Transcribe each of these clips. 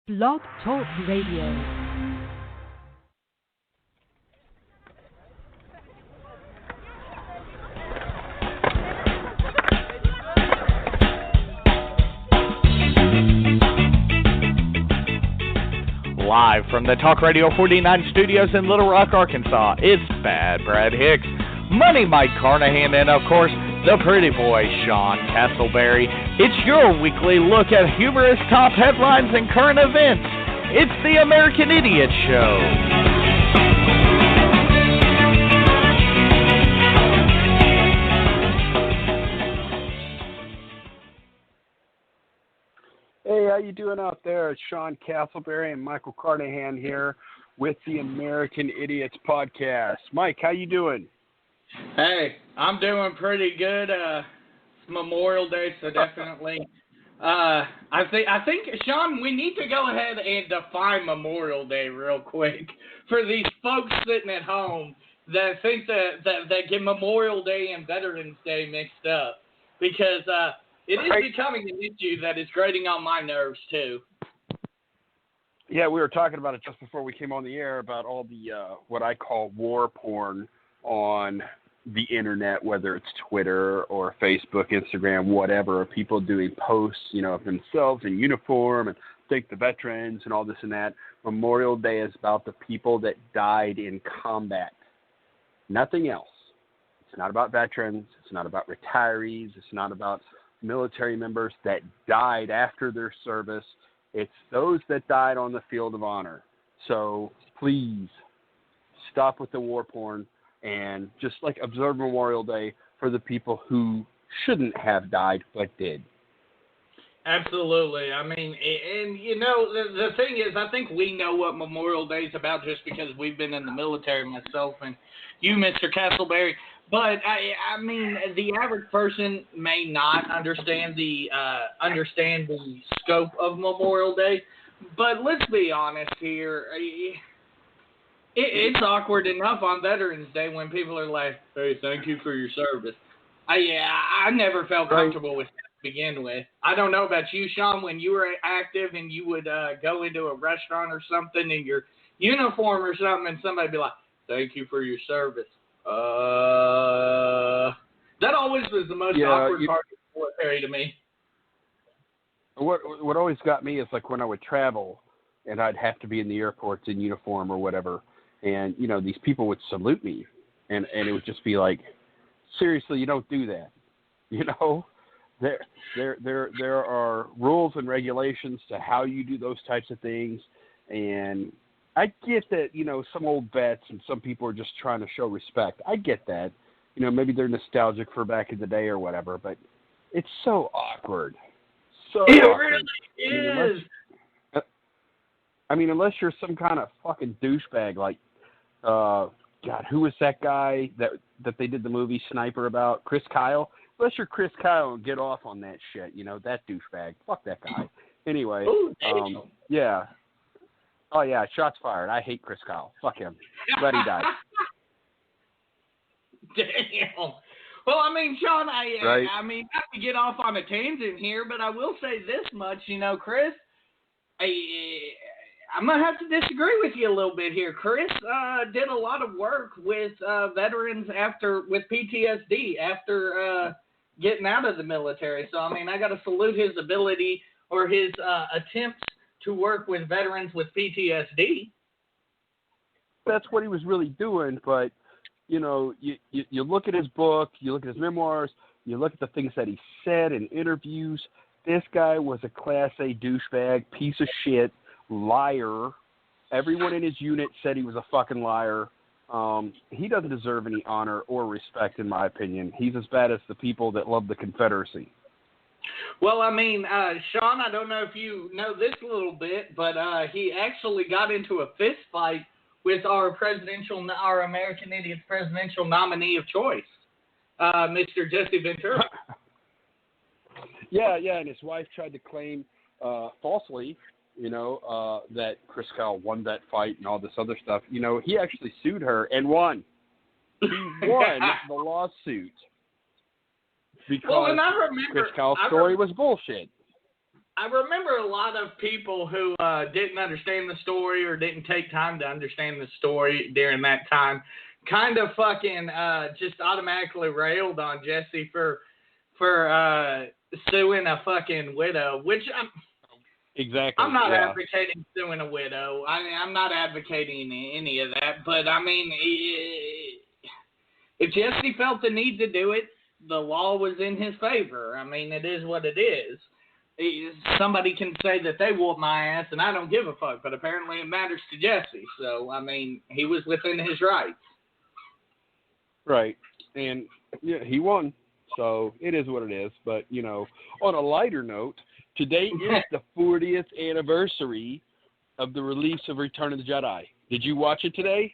Blog Talk Radio. Live from the Talk Radio 49 studios in Little Rock, Arkansas, it's Bad Brad Hicks, Money Mike Carnahan, and of course, the pretty boy, Sean Castleberry. It's your weekly look at humorous top headlines and current events. It's the American Idiot Show. Hey, how you doing out there? It's Sean Castleberry and Michael Carnahan here with the American Idiots podcast. Mike, how you doing? Hey, I'm doing pretty good. It's Memorial Day, so definitely. I think, Sean, we need to go ahead and define Memorial Day real quick for these folks sitting at home that think that get Memorial Day and Veterans Day mixed up, because it is becoming an issue that is grating on my nerves too. Yeah, we were talking about it just before we came on the air about all the what I call war porn on the internet, whether it's Twitter or Facebook, Instagram, whatever, of people doing posts, of themselves in uniform and thank the veterans and all this and that. Memorial Day is about the people that died in combat. Nothing else. It's not about veterans. It's not about retirees. It's not about military members that died after their service. It's those that died on the field of honor. So please stop with the war porn and just observe Memorial Day for the people who shouldn't have died but did. Absolutely. I mean, and the thing is, I think we know what Memorial Day is about just because we've been in the military, myself and you, Mr. Castleberry. But I mean, the average person may not understand the scope of Memorial Day. But let's be honest here. It's awkward enough on Veterans Day when people are like, "Hey, thank you for your service." I never felt comfortable with that to begin with. I don't know about you, Sean. When you were active and you would go into a restaurant or something in your uniform or something, and somebody would be like, "Thank you for your service." That always was the most awkward part of the military to me. What always got me is when I would travel and I'd have to be in the airports in uniform or whatever, and these people would salute me, and it would just be like, seriously, you don't do that. There are rules and regulations to how you do those types of things, and I get that, some old vets and some people are just trying to show respect. I get that. Maybe they're nostalgic for back in the day or whatever, but it's so awkward. It really is. Unless you're some kind of fucking douchebag God, who was that guy that they did the movie Sniper about? Chris Kyle? Unless you're Chris Kyle and get off on that shit, that douchebag. Fuck that guy. Anyway, yeah. Oh, yeah, shots fired. I hate Chris Kyle. Fuck him. Glad he died. Damn. Well, Sean, right? not to get off on a tangent here, but I will say this much, Chris, I'm going to have to disagree with you a little bit here. Chris did a lot of work with veterans with PTSD after getting out of the military. So, I got to salute his ability or his attempts to work with veterans with PTSD. That's what he was really doing, but, you look at his book, you look at his memoirs, you look at the things that he said in interviews. This guy was a Class A douchebag, piece of shit, liar. Everyone in his unit said he was a fucking liar. He doesn't deserve any honor or respect, in my opinion. He's as bad as the people that love the Confederacy. Well, Sean, I don't know if you know this a little bit, but he actually got into a fist fight with our American Idiots presidential nominee of choice, Mr. Jesse Ventura. Yeah, and his wife tried to claim falsely, that Chris Kyle won that fight and all this other stuff. He actually sued her and won. He won the lawsuit because Chris Kyle's story was bullshit. I remember a lot of people who didn't understand the story or didn't take time to understand the story during that time kind of fucking just automatically railed on Jesse for suing a fucking widow, which Exactly. I'm not advocating suing a widow. I'm not advocating any of that. But, I mean, if Jesse felt the need to do it, the law was in his favor. I mean, it is what it is. Somebody can say that they whooped my ass, and I don't give a fuck. But apparently it matters to Jesse. So, I mean, he was within his rights. Right. And, yeah, he won. So it is what it is. But, you know, on a lighter note, today is the 40th anniversary of the release of Return of the Jedi. Did you watch it today?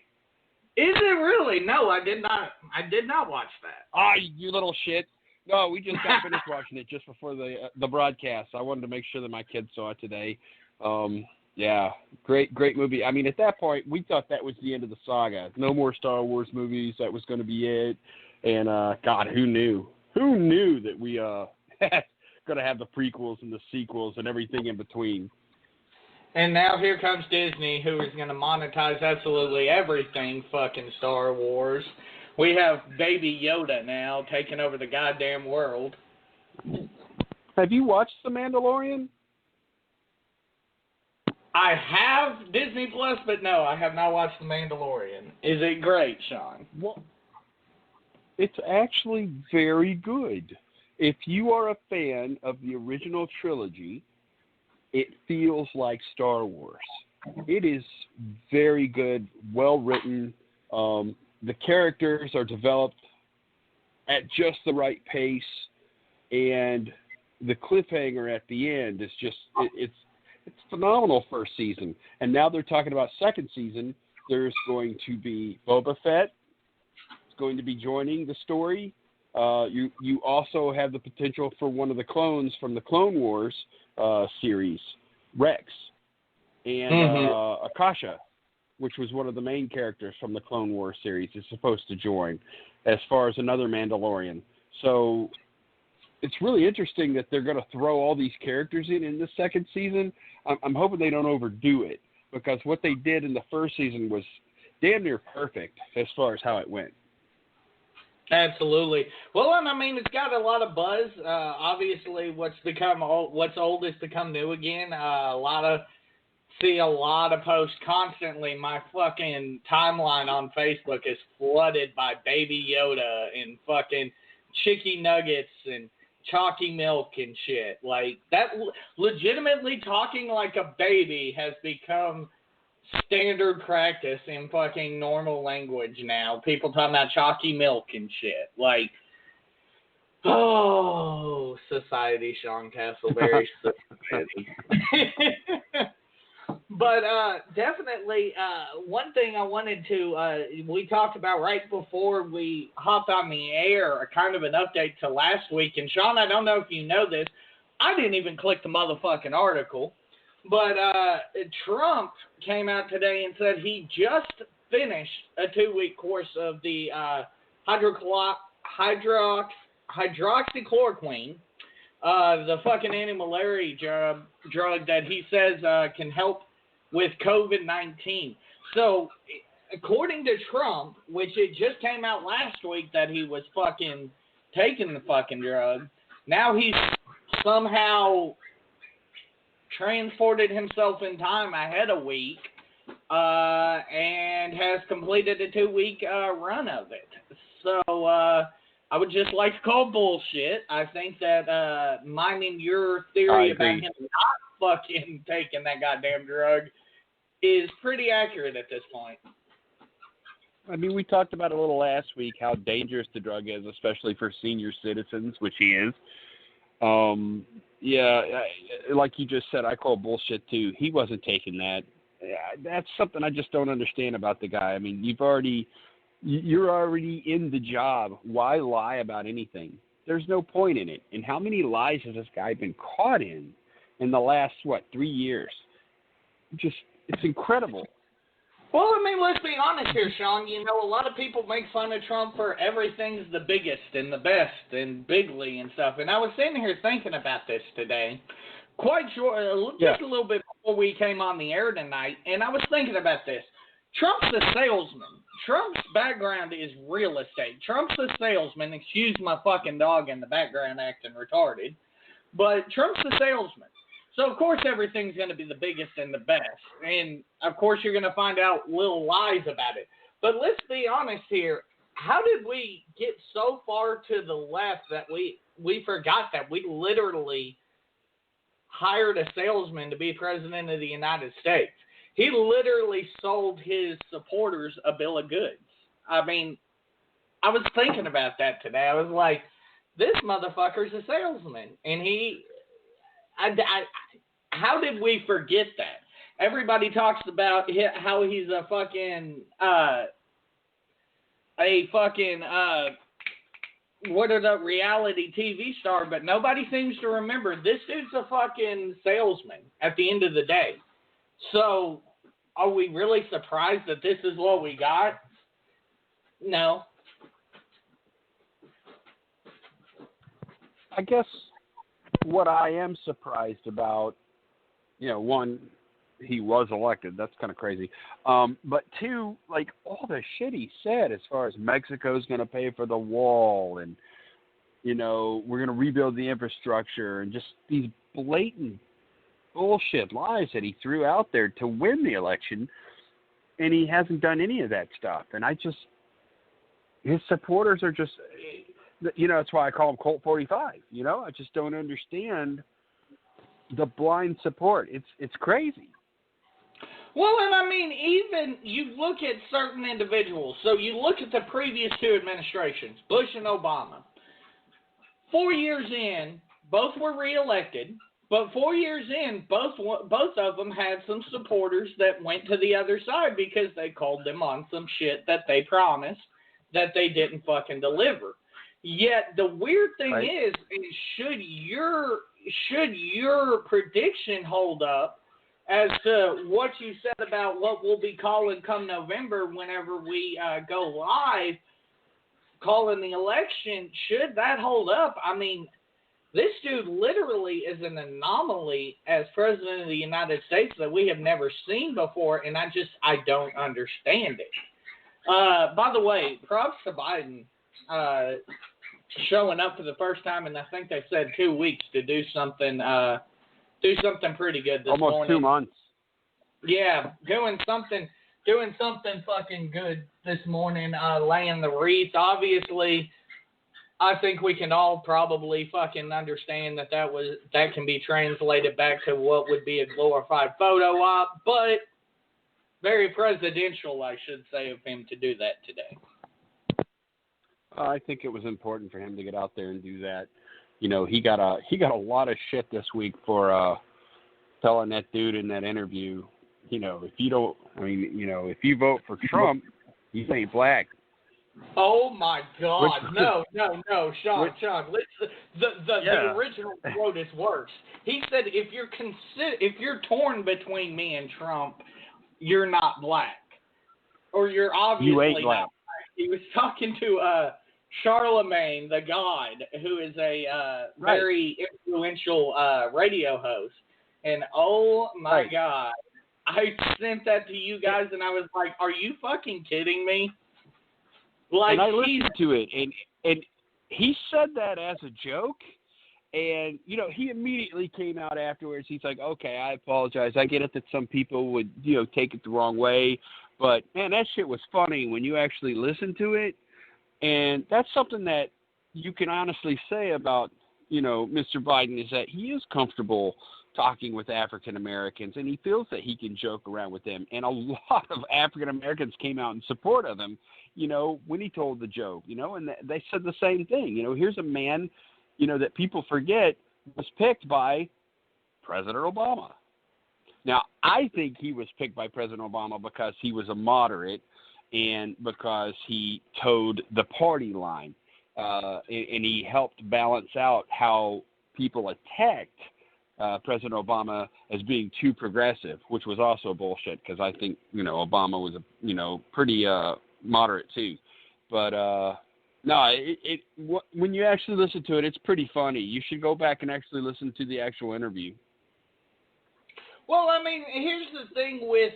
Is it really? No, I did not. I did not watch that. Ah, you little shit. No, we just got finished watching it just before the broadcast. I wanted to make sure that my kids saw it today. Yeah, great movie. I mean, at that point, we thought that was the end of the saga. No more Star Wars movies. That was going to be it. And, God, who knew? Who knew that we going to have the prequels and the sequels and everything in between? And now here comes Disney, who is going to monetize absolutely everything fucking Star Wars. We have Baby Yoda now taking over the goddamn world. Have you watched The Mandalorian? I have Disney Plus, but no, I have not watched The Mandalorian. Is it great, Sean? Well, it's actually very good. If you are a fan of the original trilogy, it feels like Star Wars. It is very good, well written. The characters are developed at just the right pace, and the cliffhanger at the end is just it's phenomenal first season. And now they're talking about second season. There's going to be Boba Fett. It's going to be joining the story. You also have the potential for one of the clones from the Clone Wars series, Rex, and Akasha, which was one of the main characters from the Clone Wars series, is supposed to join as far as another Mandalorian. So it's really interesting that they're going to throw all these characters in the second season. I'm hoping they don't overdo it, because what they did in the first season was damn near perfect as far as how it went. Absolutely. Well, and I mean, it's got a lot of buzz. Obviously, what's old has become new again. See a lot of posts constantly. My fucking timeline on Facebook is flooded by Baby Yoda and fucking chicky nuggets and chalky milk and shit. Like, that legitimately talking like a baby has become standard practice in fucking normal language now. People talking about chalky milk and shit. Like, oh, society, Sean Castleberry, society. But definitely, one thing I wanted to, we talked about right before we hopped on the air, a kind of an update to last week. And Sean, I don't know if you know this, I didn't even click the motherfucking article. But Trump came out today and said he just finished a 2-week course of the hydroxychloroquine, the fucking anti-malaria drug that he says can help with COVID-19. So, according to Trump, which it just came out last week that he was fucking taking the fucking drug, now he's somehow transported himself in time ahead a week and has completed a 2-week run of it. So I would just like to call bullshit. I think that minding your theory about him not fucking taking that goddamn drug is pretty accurate at this point. I mean, we talked about a little last week how dangerous the drug is, especially for senior citizens, which he is. Yeah, like you just said, I call bullshit too. He wasn't taking that. That's something I just don't understand about the guy. I mean, you're already in the job. Why lie about anything? There's no point in it. And how many lies has this guy been caught in the last, 3 years? It's incredible. Well, I mean, let's be honest here, Sean. You know, a lot of people make fun of Trump for everything's the biggest and the best and bigly and stuff. And I was sitting here thinking about this today. quite short, just a little bit before we came on the air tonight, and I was thinking about this. Trump's a salesman. Trump's background is real estate. Trump's a salesman. Excuse my fucking dog in the background acting retarded. But Trump's a salesman. So, of course, everything's going to be the biggest and the best. And, of course, you're going to find out little lies about it. But let's be honest here. How did we get so far to the left that we forgot that we literally hired a salesman to be president of the United States? He literally sold his supporters a bill of goods. I mean, I was thinking about that today. I was like, this motherfucker's a salesman. And how did we forget that? Everybody talks about how he's a fucking, reality TV star, but nobody seems to remember this dude's a fucking salesman at the end of the day. So, are we really surprised that this is what we got? No. I guess what I am surprised about, one, he was elected. That's kind of crazy. But two, like all the shit he said as far as Mexico's going to pay for the wall and, we're going to rebuild the infrastructure and just these blatant bullshit lies that he threw out there to win the election. And he hasn't done any of that stuff. And his supporters are just, that's why I call him Colt 45. I just don't understand the blind support. It's crazy. Well, and I mean, even you look at certain individuals. So you look at the previous two administrations, Bush and Obama. 4 years in, both were reelected, but 4 years in, both of them had some supporters that went to the other side because they called them on some shit that they promised that they didn't fucking deliver. Yet the weird thing is should your prediction hold up as to what you said about what we'll be calling come November whenever we go live, calling the election, should that hold up? I mean, this dude literally is an anomaly as president of the United States that we have never seen before, and I don't understand it. By the way, props to Biden showing up for the first time, and I think they said 2 weeks to do something pretty good this morning. Almost 2 months. Yeah, doing something fucking good this morning, laying the wreath. Obviously, I think we can all probably fucking understand that can be translated back to what would be a glorified photo op, but very presidential, I should say, of him to do that today. I think it was important for him to get out there and do that. He got a lot of shit this week for telling that dude in that interview, if you vote for Trump, you ain't black. Oh my God! No, Sean. The original quote is worse. He said, "If you're torn between me and Trump, you're not black, or you're obviously you ain't black." Not black." He was talking to Charlemagne the God, who is a very influential radio host, and oh my God, I sent that to you guys, and I was like, "Are you fucking kidding me?" Like, and I listened to it, and he said that as a joke, and, he immediately came out afterwards. He's like, okay, I apologize. I get it that some people would, take it the wrong way, but, man, that shit was funny when you actually listen to it, and that's something that you can honestly say about, Mr. Biden is that he is comfortable talking with African Americans, and he feels that he can joke around with them, and a lot of African Americans came out in support of him, when he told the joke, and they said the same thing. Here's a man, that people forget was picked by President Obama. Now, I think he was picked by President Obama because he was a moderate and because he towed the party line, and he helped balance out how people attacked President Obama as being too progressive, which was also bullshit because I think, Obama was, pretty moderate too. But no, when you actually listen to it, it's pretty funny. You should go back and actually listen to the actual interview. Well, I mean, here's the thing with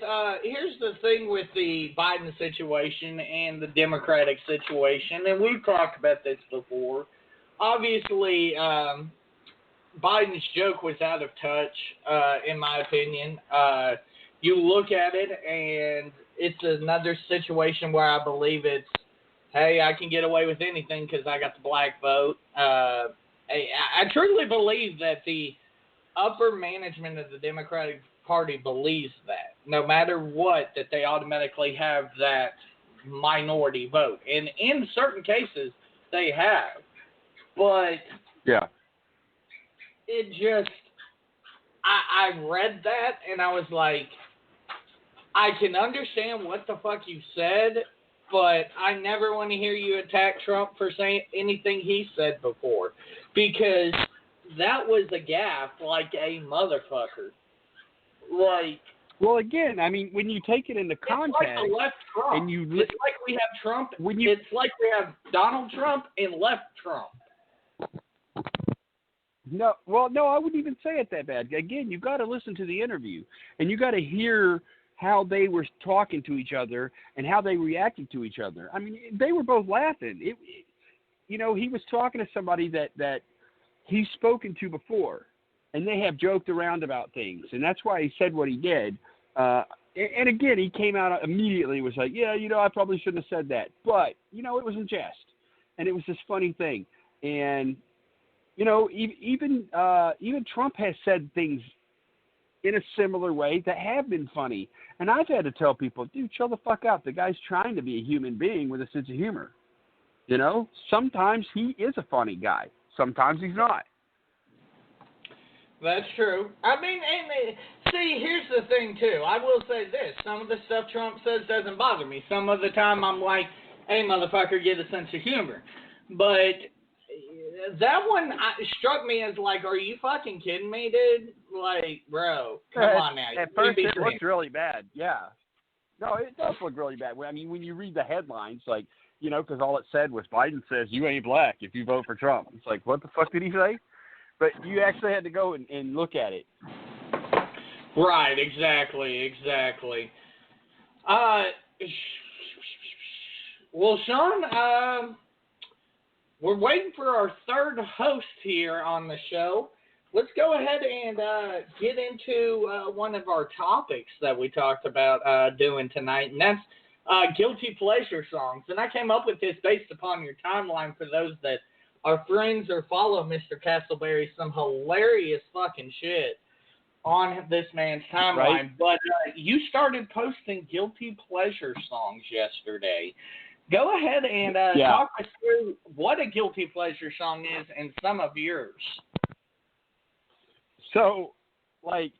the Biden situation and the Democratic situation, and we've talked about this before. Obviously, Biden's joke was out of touch, in my opinion. You look at it, and it's another situation where I believe it's, hey, I can get away with anything because I got the black vote. I truly believe that the upper management of the Democratic Party believes that, no matter what, that they automatically have that minority vote. And in certain cases, they have. But yeah, it just, I read that, and I was like, I can understand what the fuck you said, but I never want to hear you attack Trump for saying anything he said before, because that was a gaffe like a motherfucker. Like, well, again, I mean, when you take it into context, it's like the left Trump. And you it's like we have Trump. It's like we have Donald Trump and left Trump. No, well, no, I wouldn't even say it that bad. Again, you've got to listen to the interview, and you got to hear how they were talking to each other and how they reacted to each other. I mean, they were both laughing. He was talking to somebody that he's spoken to before, and they have joked around about things, and that's why he said what he did. And again, he came out immediately and was like, yeah, I probably shouldn't have said that. But, it was in jest, and it was this funny thing. And, even Trump has said things in a similar way that have been funny. And I've had to tell people, dude, chill the fuck out. The guy's trying to be a human being with a sense of humor. Sometimes he is a funny guy. Sometimes he's not. That's true. I mean, and see, here's the thing, too. I will say this. Some of the stuff Trump says doesn't bother me. Some of the time I'm like, hey, motherfucker, get a sense of humor. But that one struck me as like, are you fucking kidding me, dude? Like, bro, come on now. At first, it looks really bad. Yeah. No, it does look really bad. I mean, when you read the headlines, like, because all it said was Biden says you ain't black if you vote for Trump. It's like, what the fuck did he say? But you actually had to go and look at it. Right, exactly. Well, Sean, we're waiting for our third host here on the show. Let's go ahead and get into one of our topics that we talked about doing tonight, and that's guilty pleasure songs. And I came up with this based upon your timeline for those that are friends or follow Mr. Castleberry. Some hilarious fucking shit on this man's timeline. Right. But you started posting guilty pleasure songs yesterday. Go ahead and talk us through what a guilty pleasure song is and some of yours. So, like,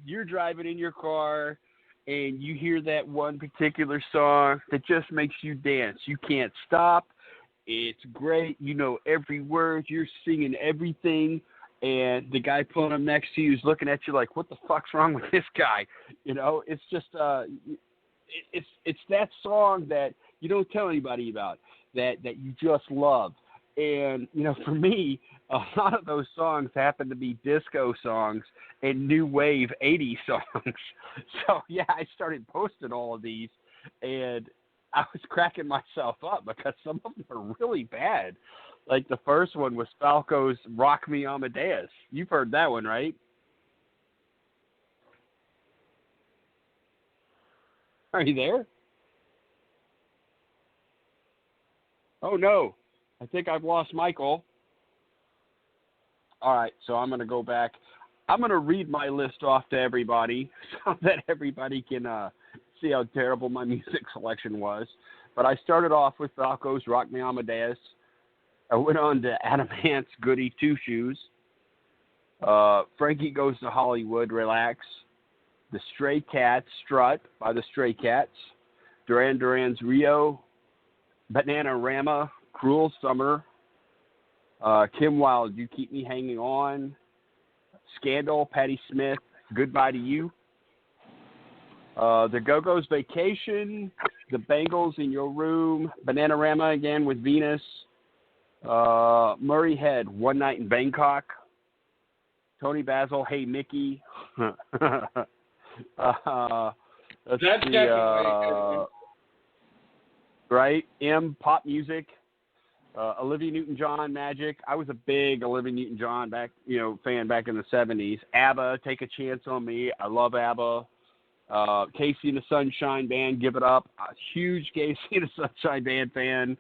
you're driving in your car and you hear that one particular song that just makes you dance. You can't stop. It's great. You know every word. You're singing everything. And the guy pulling up next to you is looking at you like, what the fuck's wrong with this guy? It's just it's that song that you don't tell anybody about, that you just love. And, for me, a lot of those songs happen to be disco songs and new wave 80s songs. So, yeah, I started posting all of these, and I was cracking myself up because some of them are really bad. Like the first one was Falco's Rock Me Amadeus. You've heard that one, right? Are you there? Oh, no. I think I've lost Michael. All right, so I'm going to go back. I'm going to read my list off to everybody so that everybody can see how terrible my music selection was. But I started off with Falco's Rock Me Amadeus. I went on to Adam Ant's Goody Two Shoes. Frankie Goes to Hollywood, Relax. The Stray Cats, Strut by the Stray Cats. Duran Duran's Rio. Bananarama, Cruel Summer. Kim Wilde, You Keep Me Hanging On. Scandal, Patti Smith, Goodbye to You. The Go-Go's Vacation. The Bangles, In Your Room. Bananarama again with Venus. Murray Head, One Night in Bangkok. Tony Basil, Hey Mickey. Let's That's see, definitely a good one. right? Pop music. Olivia Newton-John, Magic. I was a big Olivia Newton-John fan back in the 70s. ABBA, Take a Chance on Me. I love ABBA. Casey and the Sunshine Band, Give It Up. A huge Casey and the Sunshine Band fan.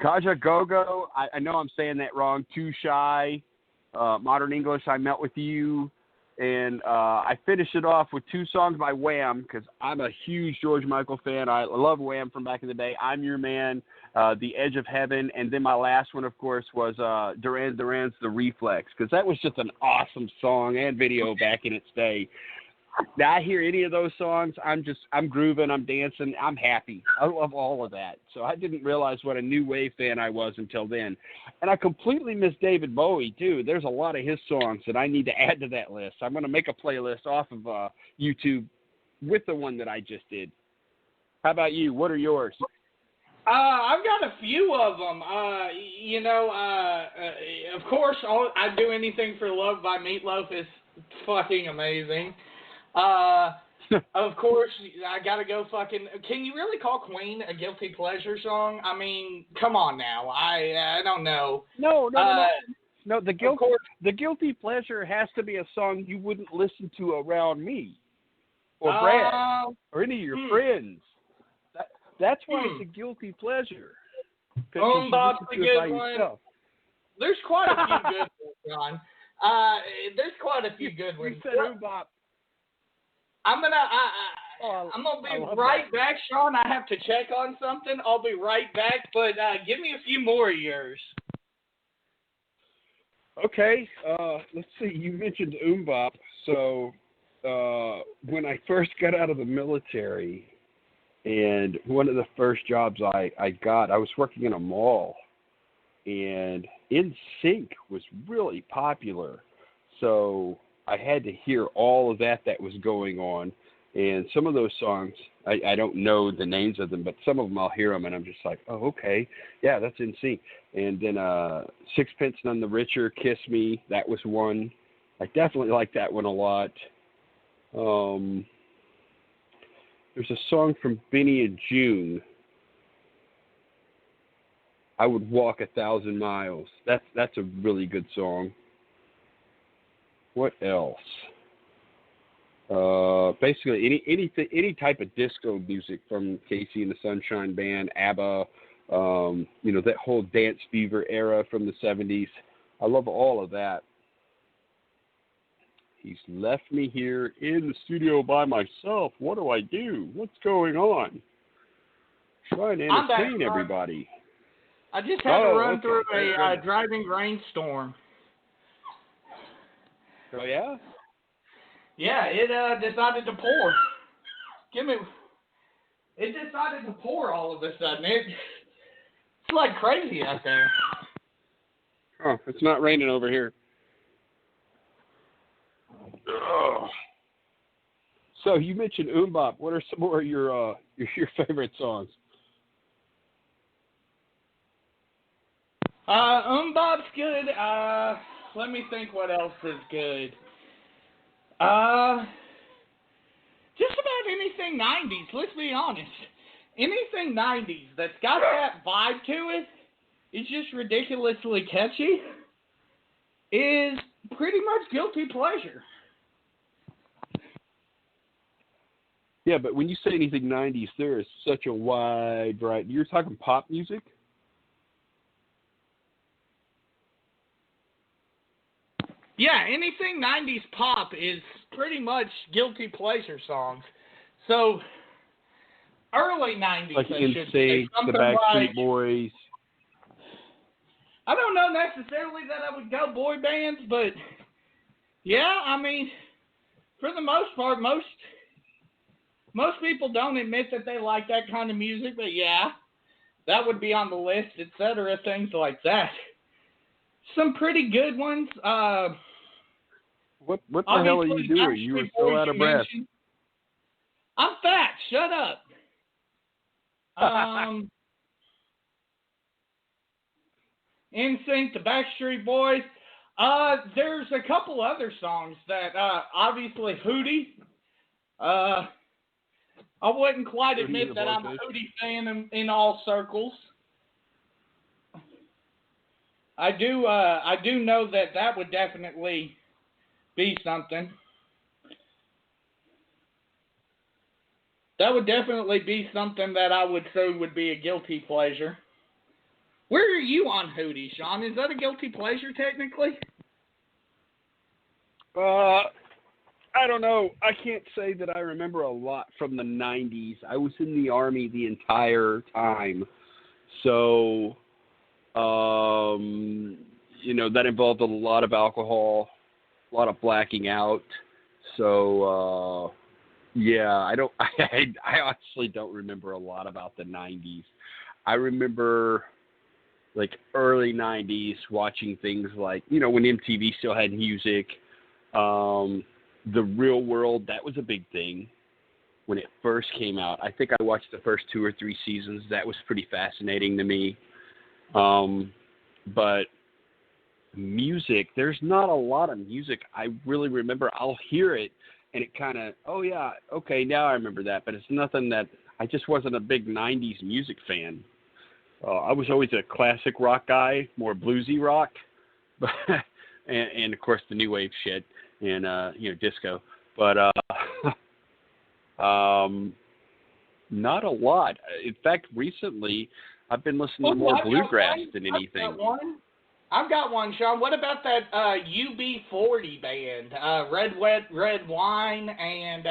Kaja Gogo, I know I'm saying that wrong. Too Shy. Modern English, I Melt With You. And I finished it off with 2 songs by Wham, because I'm a huge George Michael fan. I love Wham from back in the day. I'm Your Man, The Edge of Heaven. And then my last one, of course, was Duran Duran's The Reflex, because that was just an awesome song and video back in its day. Now I hear any of those songs, I'm grooving, I'm dancing, I'm happy. I love all of that. So I didn't realize what a new wave fan I was until then. And I completely missed David Bowie too. There's a lot of his songs that I need to add to that list. I'm going to make a playlist off of YouTube with the one that I just did. How about you? What are yours? I've got a few of them. Of course, I'd Do Anything for Love by Meatloaf is fucking amazing. Of course, I gotta go fucking. Can you really call Queen a guilty pleasure song? I mean, come on now. I don't know. No. No, the guilty pleasure has to be a song you wouldn't listen to around me or Brad or any of your friends. That's why it's a guilty pleasure. Bob's a good one. There's quite a few good ones, John. There's quite a few good ones. You said Bop. I'm gonna be right back, Sean. I have to check on something. I'll be right back, but give me a few more of yours. Okay, let's see. You mentioned Bop. So when I first got out of the military, and one of the first jobs I got, I was working in a mall, and NSYNC was really popular. So I had to hear all of that was going on. And some of those songs, I don't know the names of them, but some of them I'll hear them, and I'm just like, oh, okay. Yeah, that's NSYNC. And then Sixpence None the Richer, Kiss Me, that was one. I definitely like that one a lot. There's a song from Benny and June, I Would Walk 1,000 Miles. That's a really good song. What else? Basically, any type of disco music from Casey and the Sunshine Band, ABBA, that whole Dance Fever era from the 70s. I love all of that. He's left me here in the studio by myself. What do I do? What's going on? Trying to entertain everybody. I just had to run through a driving rainstorm. Oh, yeah? Yeah, it decided to pour. It decided to pour all of a sudden. It's like crazy out there. Oh, it's not raining over here. Ugh. So you mentioned Bop. What are some more of your favorite songs? Bop's good. Let me think what else is good. Just about anything 90s, let's be honest. Anything 90s that's got that vibe to it, it's just ridiculously catchy, is pretty much guilty pleasure. Yeah, but when you say anything 90s, there is such a wide variety. You're talking pop music? Yeah, anything 90s pop is pretty much guilty pleasure songs. So, early 90s, like I should NSYNC, say. the Backstreet Boys. I don't know necessarily that I would go boy bands, but yeah, I mean, for the most part, most people don't admit that they like that kind of music, but yeah, that would be on the list, etc., things like that. Some pretty good ones. What the hell are you doing? You were so out of breath. I'm fat. Shut up. NSYNC, the Backstreet Boys. There's a couple other songs that, obviously Hootie. I wouldn't quite admit that I'm a Hootie fan in all circles. I do know that would definitely be something. That would definitely be something that I would say would be a guilty pleasure. Where are you on Hootie, Sean? Is that a guilty pleasure technically? I don't know. I can't say that I remember a lot from the 90s. I was in the Army the entire time. So, that involved a lot of alcohol, a lot of blacking out. So, I honestly don't remember a lot about the 90s. I remember like early 90s watching things like, when MTV still had music. The Real World, that was a big thing when it first came out. I think I watched the first 2 or 3 seasons. That was pretty fascinating to me. But music, there's not a lot of music I really remember. I'll hear it and it kind of, oh yeah, okay, now I remember that. But it's nothing that, I just wasn't a big 90s music fan. I was always a classic rock guy, more bluesy rock. and of course the new wave shit and disco, but not a lot. In fact, recently I've been listening to more bluegrass than anything. I've got one, Sean. What about that UB40 band, Red Wet Red Wine, and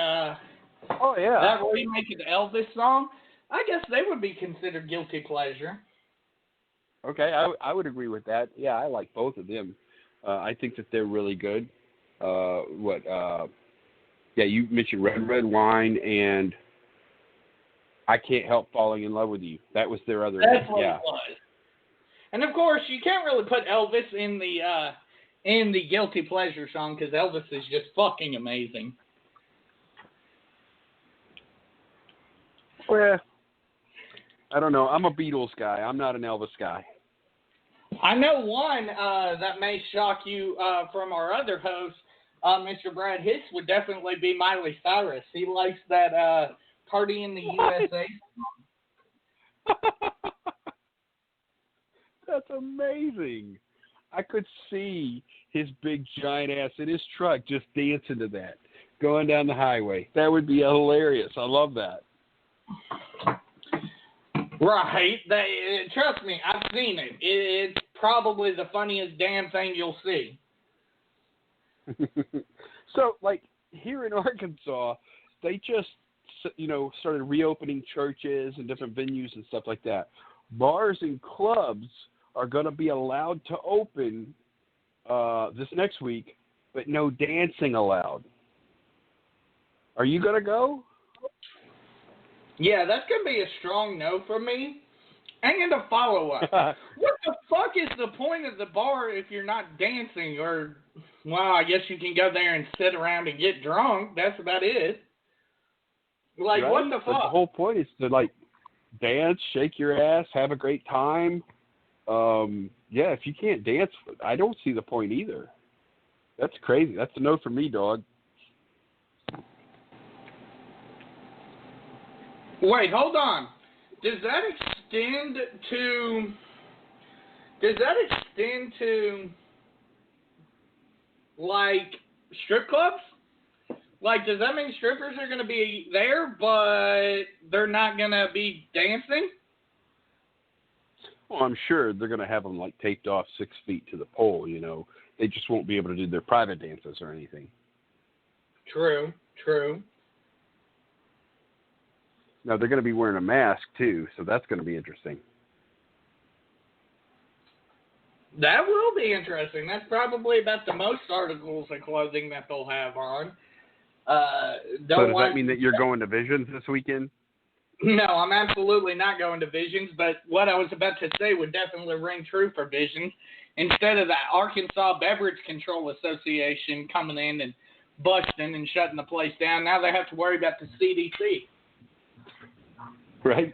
oh yeah, that remake of the Elvis song? I guess they would be considered guilty pleasure. Okay, I would agree with that. Yeah, I like both of them. I think that they're really good. You mentioned Red Wine and I Can't Help Falling in Love with You. That was their other. That's what it was. And of course, you can't really put Elvis in the guilty pleasure song because Elvis is just fucking amazing. Well, I don't know. I'm a Beatles guy. I'm not an Elvis guy. I know one that may shock you from our other host, Mr. Brad Hicks, would definitely be Miley Cyrus. He likes that Party in the USA song. That's amazing. I could see his big giant ass in his truck just dancing to that, going down the highway. That would be hilarious. I love that. Right. Trust me, I've seen it. It's probably the funniest damn thing you'll see. So, like, here in Arkansas, they just, started reopening churches and different venues and stuff like that. Bars and clubs are going to be allowed to open this next week, but no dancing allowed. Are you going to go? Yeah, that's going to be a strong no for me. And a follow-up. What the fuck is the point of the bar if you're not dancing? Or, well, I guess you can go there and sit around and get drunk. That's about it. Like, right? What the fuck? But the whole point is to, like, dance, shake your ass, have a great time. If you can't dance, I don't see the point either. That's crazy. That's a no for me, dog. Wait, hold on. Does that extend to like strip clubs? Like, does that mean strippers are going to be there, but they're not going to be dancing? Well, I'm sure they're going to have them like taped off 6 feet to the pole. They just won't be able to do their private dances or anything. True. Now, they're going to be wearing a mask, too, so that's going to be interesting. That will be interesting. That's probably about the most articles of clothing that they'll have on. So does that mean that you're going to Visions this weekend? No, I'm absolutely not going to Visions, but what I was about to say would definitely ring true for Visions. Instead of the Arkansas Beverage Control Association coming in and busting and shutting the place down, now they have to worry about the CDC. Right.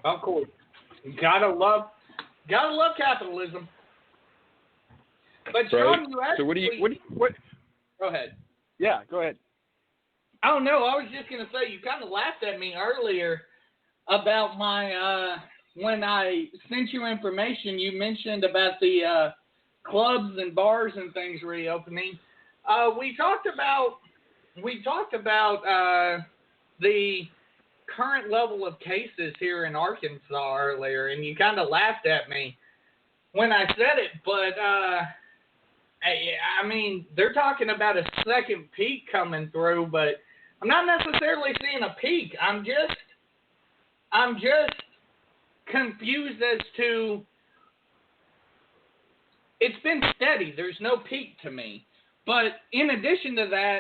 Of course. Gotta love Gotta love capitalism. But Sean, Right. you actually... So what? Go ahead. Yeah, go ahead. Oh, no, I was just going to say, you kind of laughed at me earlier about my, when I sent you information, you mentioned about the clubs and bars and things reopening. We talked about the current level of cases here in Arkansas earlier, and you kind of laughed at me when I said it, but I mean, they're talking about a second peak coming through, but I'm not necessarily seeing a peak. I'm just confused as to, it's been steady. There's no peak to me. But in addition to that,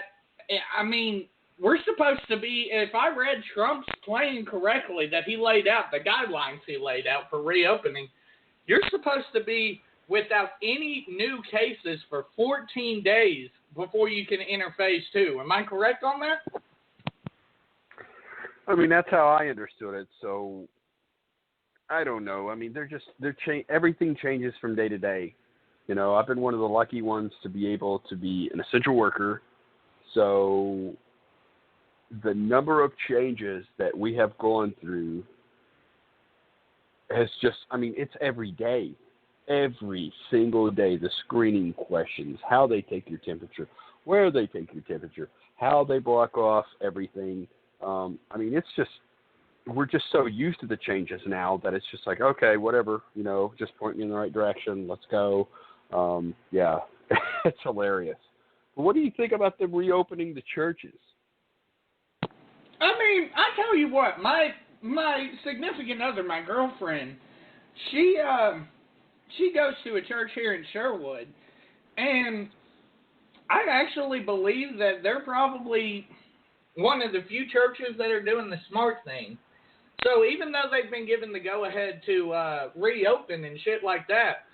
I mean, we're supposed to be, if I read Trump's plan correctly, that he laid out, the guidelines he laid out for reopening, you're supposed to be without any new cases for 14 days before you can enter phase 2. Am I correct on that? I mean, that's how I understood it. So I don't know. I mean, everything changes from day to day. You know, I've been one of the lucky ones to be able to be an essential worker. So the number of changes that we have gone through has just, I mean, it's every day. Every single day, the screening questions, how they take your temperature, where they take your temperature, how they block off everything. I mean, it's just, we're just so used to the changes now that it's just like, okay, whatever, you know, just point me in the right direction. Let's go. Yeah, it's hilarious. But what do you think about them reopening the churches? I mean, I tell you what, my significant other, my girlfriend, she goes to a church here in Sherwood, and I actually believe that they're probably one of the few churches that are doing the smart thing. So even though they've been given the go-ahead to reopen and shit like that,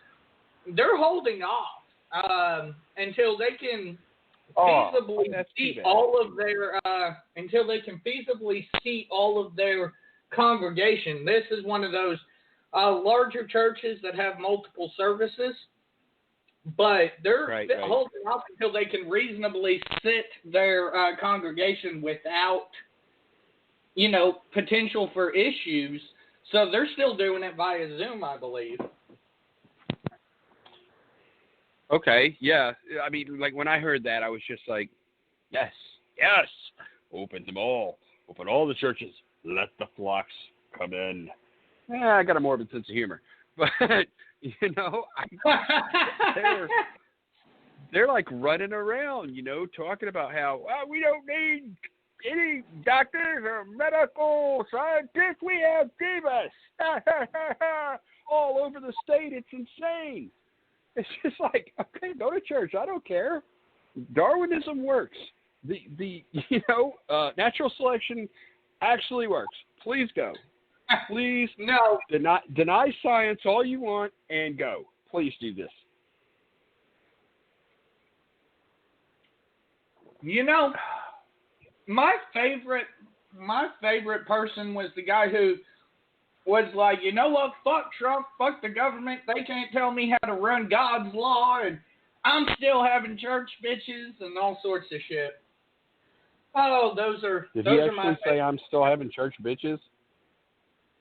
they're holding off until they can feasibly seat all of their until they can feasibly seat all of their congregation. This is one of those larger churches that have multiple services, but they're holding off until they can reasonably sit their congregation without, you know, potential for issues. So they're still doing it via Zoom, I believe. Okay, yeah. I mean, like when I heard that, I was just like, yes, open them all. Open all the churches. Let the flocks come in. Yeah, I got a morbid sense of humor. But, you know, they're like running around, you know, talking about how, we don't need any doctors or medical scientists. We have divas all over the state. It's insane. It's just like, okay, go to church. I don't care. Darwinism works. The natural selection actually works. Please go. Please no. Deny science all you want and go. Please do this. You know, my favorite person was the guy who was like, you know what, fuck Trump, fuck the government, they can't tell me how to run God's law, and I'm still having church bitches and all sorts of shit. Oh, those are Did those he are actually my say I'm still having church bitches?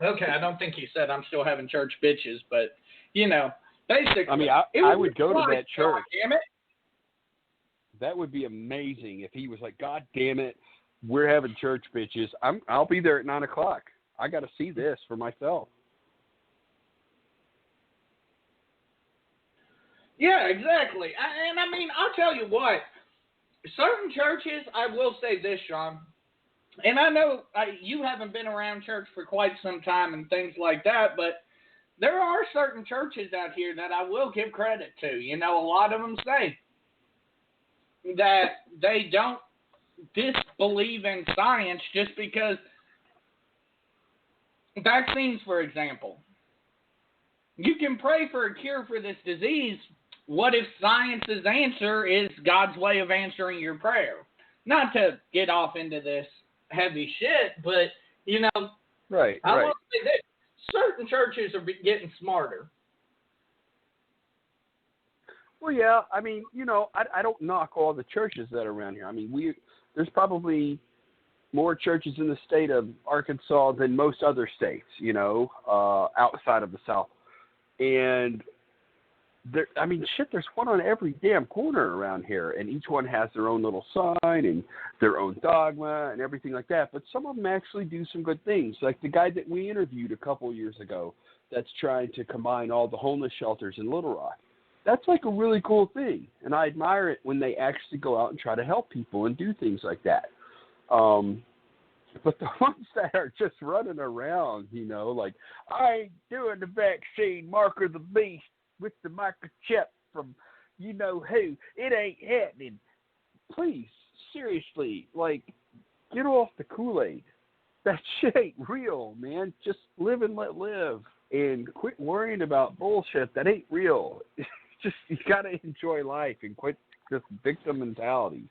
Okay, I don't think he said I'm still having church bitches, but, you know, basically. I mean, I would go to that church. God damn it. That would be amazing if he was like, God damn it, we're having church bitches. I'll be there at 9 o'clock. I got to see this for myself. Yeah, exactly. And I mean, I'll tell you what, certain churches, I will say this, Sean, and I know you haven't been around church for quite some time and things like that, but there are certain churches out here that I will give credit to. You know, a lot of them say that they don't disbelieve in science just because vaccines, for example. You can pray for a cure for this disease. What if science's answer is God's way of answering your prayer? Not to get off into this heavy shit, but, you know, right. I will say this. Certain churches are getting smarter. Well, yeah. I mean, I don't knock all the churches that are around here. I mean, there's probably more churches in the state of Arkansas than most other states, outside of the South. And there's one on every damn corner around here, and each one has their own little sign and their own dogma and everything like that. But some of them actually do some good things, like the guy that we interviewed a couple years ago that's trying to combine all the homeless shelters in Little Rock. That's like a really cool thing, and I admire it when they actually go out and try to help people and do things like that. But the ones that are just running around, like, I ain't doing the vaccine, mark of the beast, with the microchip from who. It ain't happening. Please, seriously, like, get off the Kool-Aid. That shit ain't real, man. Just live and let live. And quit worrying about bullshit that ain't real. Just, you gotta enjoy life and quit this victim mentality.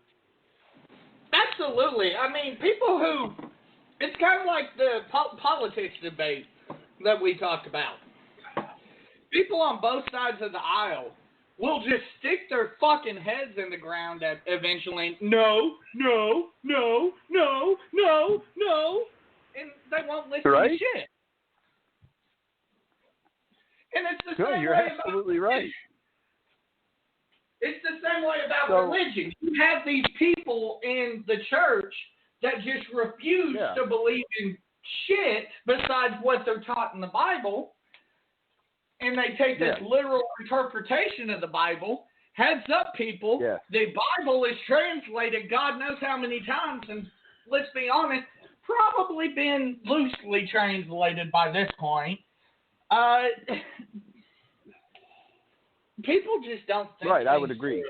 Absolutely. I mean, people who, it's kind of like the politics debate that we talked about. People on both sides of the aisle will just stick their fucking heads in the ground eventually. No, and they won't listen to shit. And it's the same you're way absolutely right. It's the same way about religion. You have these people in the church that just refuse to believe in shit besides what they're taught in the Bible. And they take this literal interpretation of the Bible. Heads up, people. Yeah. The Bible is translated God knows how many times. And let's be honest, probably been loosely translated by this point. People just don't think. Right, I would agree.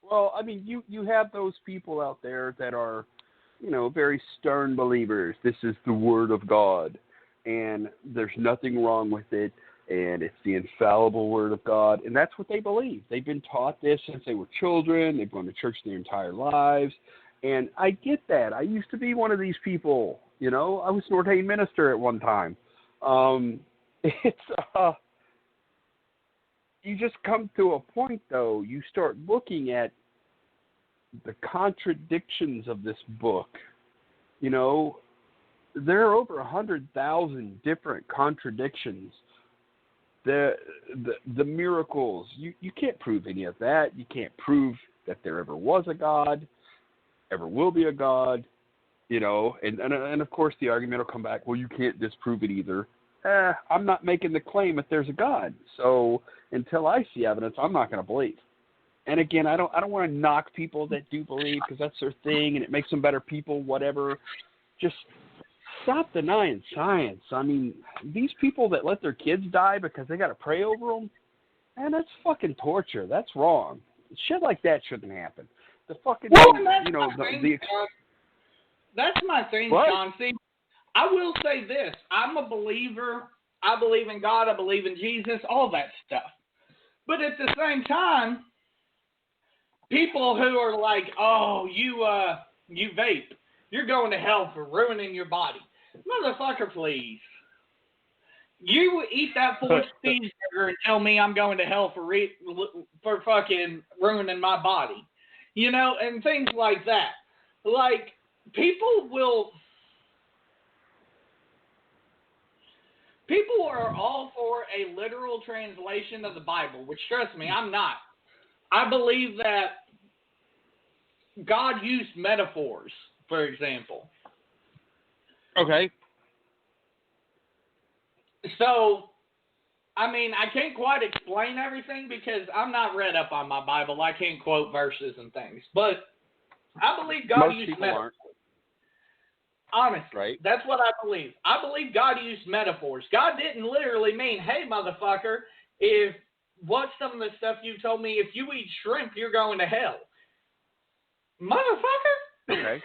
Well, I mean, you have those people out there that are, very stern believers. This is the Word of God. And there's nothing wrong with it, and it's the infallible Word of God, and that's what they believe. They've been taught this since they were children. They've gone to church their entire lives, and I get that. I used to be one of these people. I was an ordained minister at one time. You just come to a point, though, you start looking at the contradictions of this book, There are over 100,000 different contradictions. The miracles, you can't prove any of that. You can't prove that there ever was a God, ever will be a God, and of course the argument will come back, well, you can't disprove it either. I'm not making the claim that there's a God. So until I see evidence, I'm not going to believe. And again, I don't want to knock people that do believe because that's their thing and it makes them better people, whatever. Just stop denying science. I mean, these people that let their kids die because they got to pray over them, man, that's fucking torture. That's wrong. Shit like that shouldn't happen. The fucking, that's my thing, what? John. See, I will say this. I'm a believer. I believe in God. I believe in Jesus, all that stuff. But at the same time, people who are like, oh, you vape. You're going to hell for ruining your body. Motherfucker, please. You eat that 4 cheeseburger and tell me I'm going to hell for fucking ruining my body. And things like that. Like, people are all for a literal translation of the Bible, which, trust me, I'm not. I believe that God used metaphors, for example. Okay. So, I mean, I can't quite explain everything because I'm not read up on my Bible. I can't quote verses and things. But I believe God used metaphors. Honestly, right. That's what I believe. I believe God used metaphors. God didn't literally mean, hey, motherfucker, what's some of the stuff you told me? If you eat shrimp, you're going to hell. Motherfucker? Okay.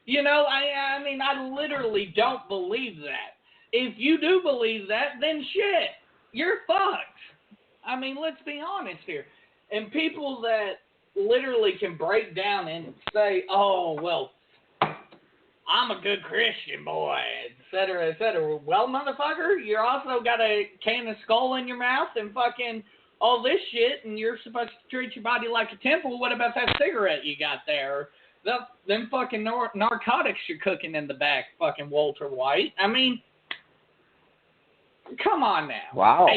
I mean, I literally don't believe that. If you do believe that, then shit, you're fucked. I mean, let's be honest here. And people that literally can break down and say, oh, well, I'm a good Christian boy, et cetera, et cetera. Well, motherfucker, you also got a can of Skull in your mouth and fucking all this shit, and you're supposed to treat your body like a temple. What about that cigarette you got there? Them fucking narcotics you're cooking in the back, fucking Walter White. I mean, come on now. Wow.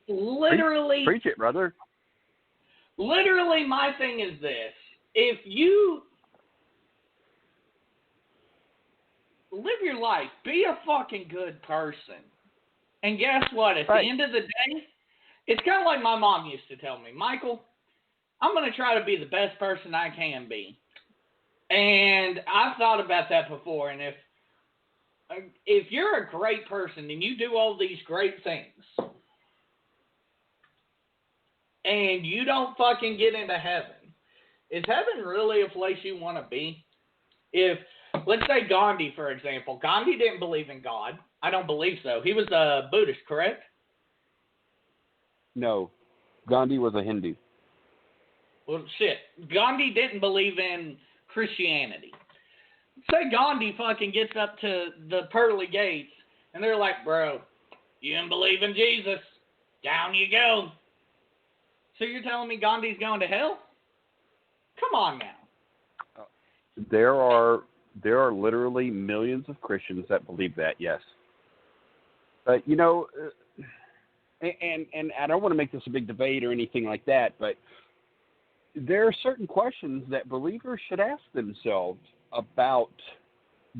Literally. Preach it, brother. Literally, my thing is this. If you live your life, be a fucking good person. And guess what? At the end of the day, it's kind of like my mom used to tell me, Michael, I'm going to try to be the best person I can be. And I've thought about that before. And if you're a great person and you do all these great things, and you don't fucking get into heaven, is heaven really a place you want to be? If, let's say Gandhi, for example. Gandhi didn't believe in God. I don't believe so. He was a Buddhist, correct? No. Gandhi was a Hindu. Well, shit. Gandhi didn't believe in Christianity. Say Gandhi fucking gets up to the pearly gates, and they're like, bro, you didn't believe in Jesus. Down you go. So you're telling me Gandhi's going to hell? Come on now. There are literally millions of Christians that believe that, yes. But, you know, and I don't want to make this a big debate or anything like that, but there are certain questions that believers should ask themselves about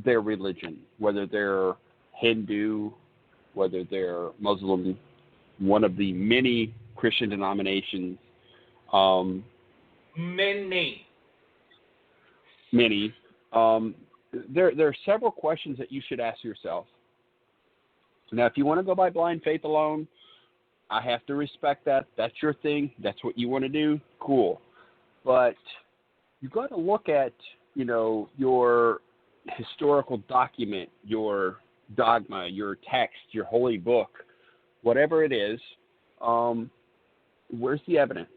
their religion, whether they're Hindu, whether they're Muslim, one of the many Christian denominations. Many. There are several questions that you should ask yourself. Now, if you want to go by blind faith alone, I have to respect that. That's your thing. That's what you want to do. Cool. But you've got to look at, you know, your historical document, your dogma, your text, your holy book, whatever it is. Where's the evidence?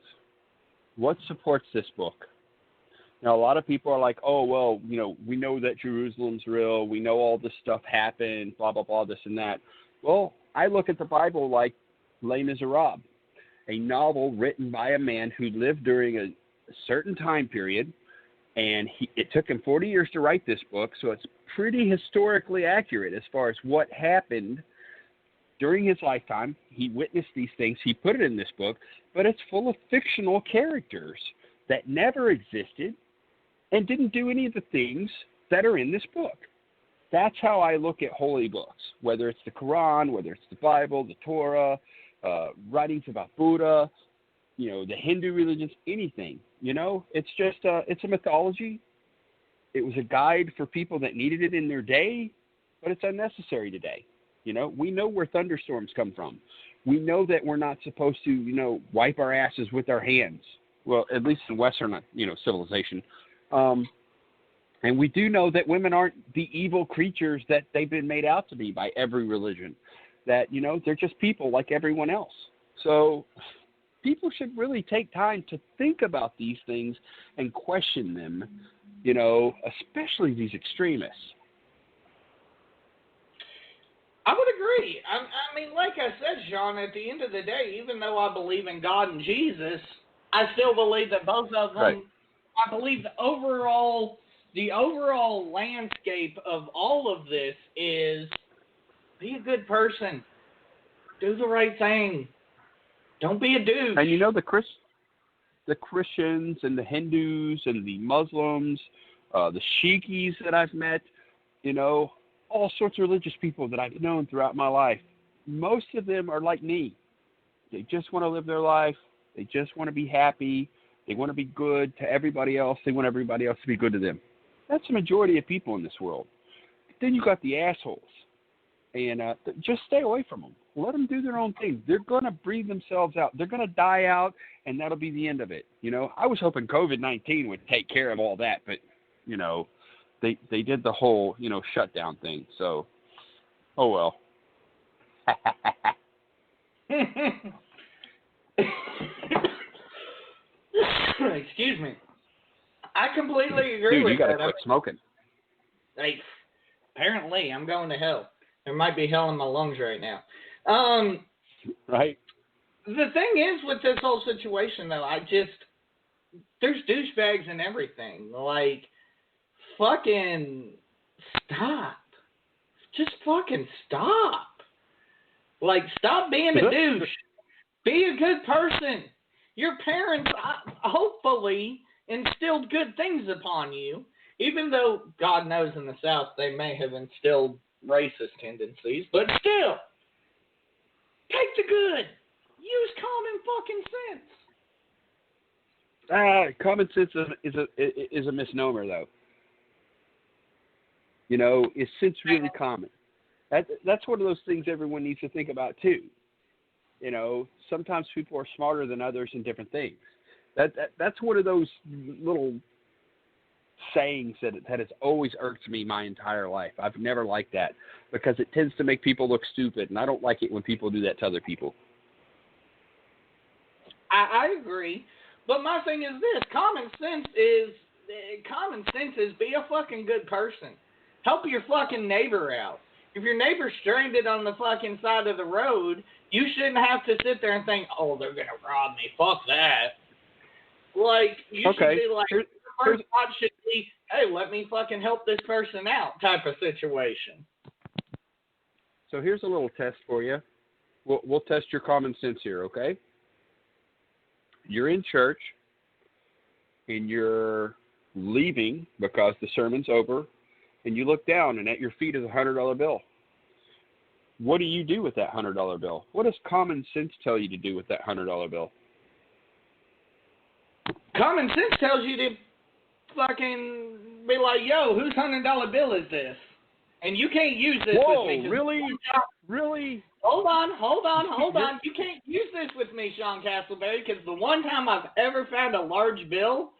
What supports this book? Now, a lot of people are like, oh, well, you know, we know that Jerusalem's real. We know all this stuff happened, blah, blah, blah, this and that. Well, I look at the Bible like Les Miserables, a novel written by a man who lived during a certain time period, and it took him 40 years to write this book, so it's pretty historically accurate as far as what happened during his lifetime. He witnessed these things. He put it in this book, but it's full of fictional characters that never existed and didn't do any of the things that are in this book. That's how I look at holy books, whether it's the Quran, whether it's the Bible, the Torah, writings about Buddha, you know, the Hindu religions, anything. You know, it's just it's a mythology. It was a guide for people that needed it in their day, but it's unnecessary today. You know, we know where thunderstorms come from. We know that we're not supposed to, you know, wipe our asses with our hands. Well, at least in Western, you know, civilization. And we do know that women aren't the evil creatures that they've been made out to be by every religion. That, you know, they're just people like everyone else. So people should really take time to think about these things and question them, you know, especially these extremists. I would agree. I mean, like I said, Sean, at the end of the day, even though I believe in God and Jesus, I still believe that both of them, right. I believe the overall landscape of all of this is be a good person. Do the right thing. Don't be a douche. And you know, the Christians and the Hindus and the Muslims, the Sheikhs that I've met, you know, all sorts of religious people that I've known throughout my life, most of them are like me. They just want to live their life. They just want to be happy. They want to be good to everybody else. They want everybody else to be good to them. That's the majority of people in this world. But then you got the assholes. And just stay away from them. Let them do their own thing. They're going to breathe themselves out. They're going to die out, and that'll be the end of it. You know, I was hoping COVID-19 would take care of all that, but, you know, they did the whole, you know, shutdown thing. So, oh well. Excuse me. I completely agree with you gotta that. quit smoking. Hey, apparently, I'm going to hell. There might be hell in my lungs right now. Right. The thing is with this whole situation, though, there's douchebags and everything. Like, fucking stop. Just fucking stop. Like, stop being a douche. Be a good person. Your parents hopefully instilled good things upon you, even though God knows in the South they may have instilled racist tendencies, but still, take the good. Use common fucking sense. Common sense is a misnomer, though. You know, is sense really common? That's one of those things everyone needs to think about too. You know, sometimes people are smarter than others in different things. That's one of those little sayings that has always irked me my entire life. I've never liked that because it tends to make people look stupid, and I don't like it when people do that to other people. I agree, but my thing is this: common sense is be a fucking good person. Help your fucking neighbor out. If your neighbor's stranded on the fucking side of the road, you shouldn't have to sit there and think, "Oh, they're gonna rob me." Fuck that. Like, you should be like, the first thought should be, "Hey, let me fucking help this person out," type of situation. So here's a little test for you. We'll test your common sense here, okay? You're in church, and you're leaving because the sermon's over, and you look down, and at your feet is a $100 bill. What do you do with that $100 bill? What does common sense tell you to do with that $100 bill? Common sense tells you to fucking be like, "Yo, whose $100 bill is this?" And you can't use this with me. Really? Really? Hold on. You can't use this with me, Sean Castleberry, because the one time I've ever found a large bill,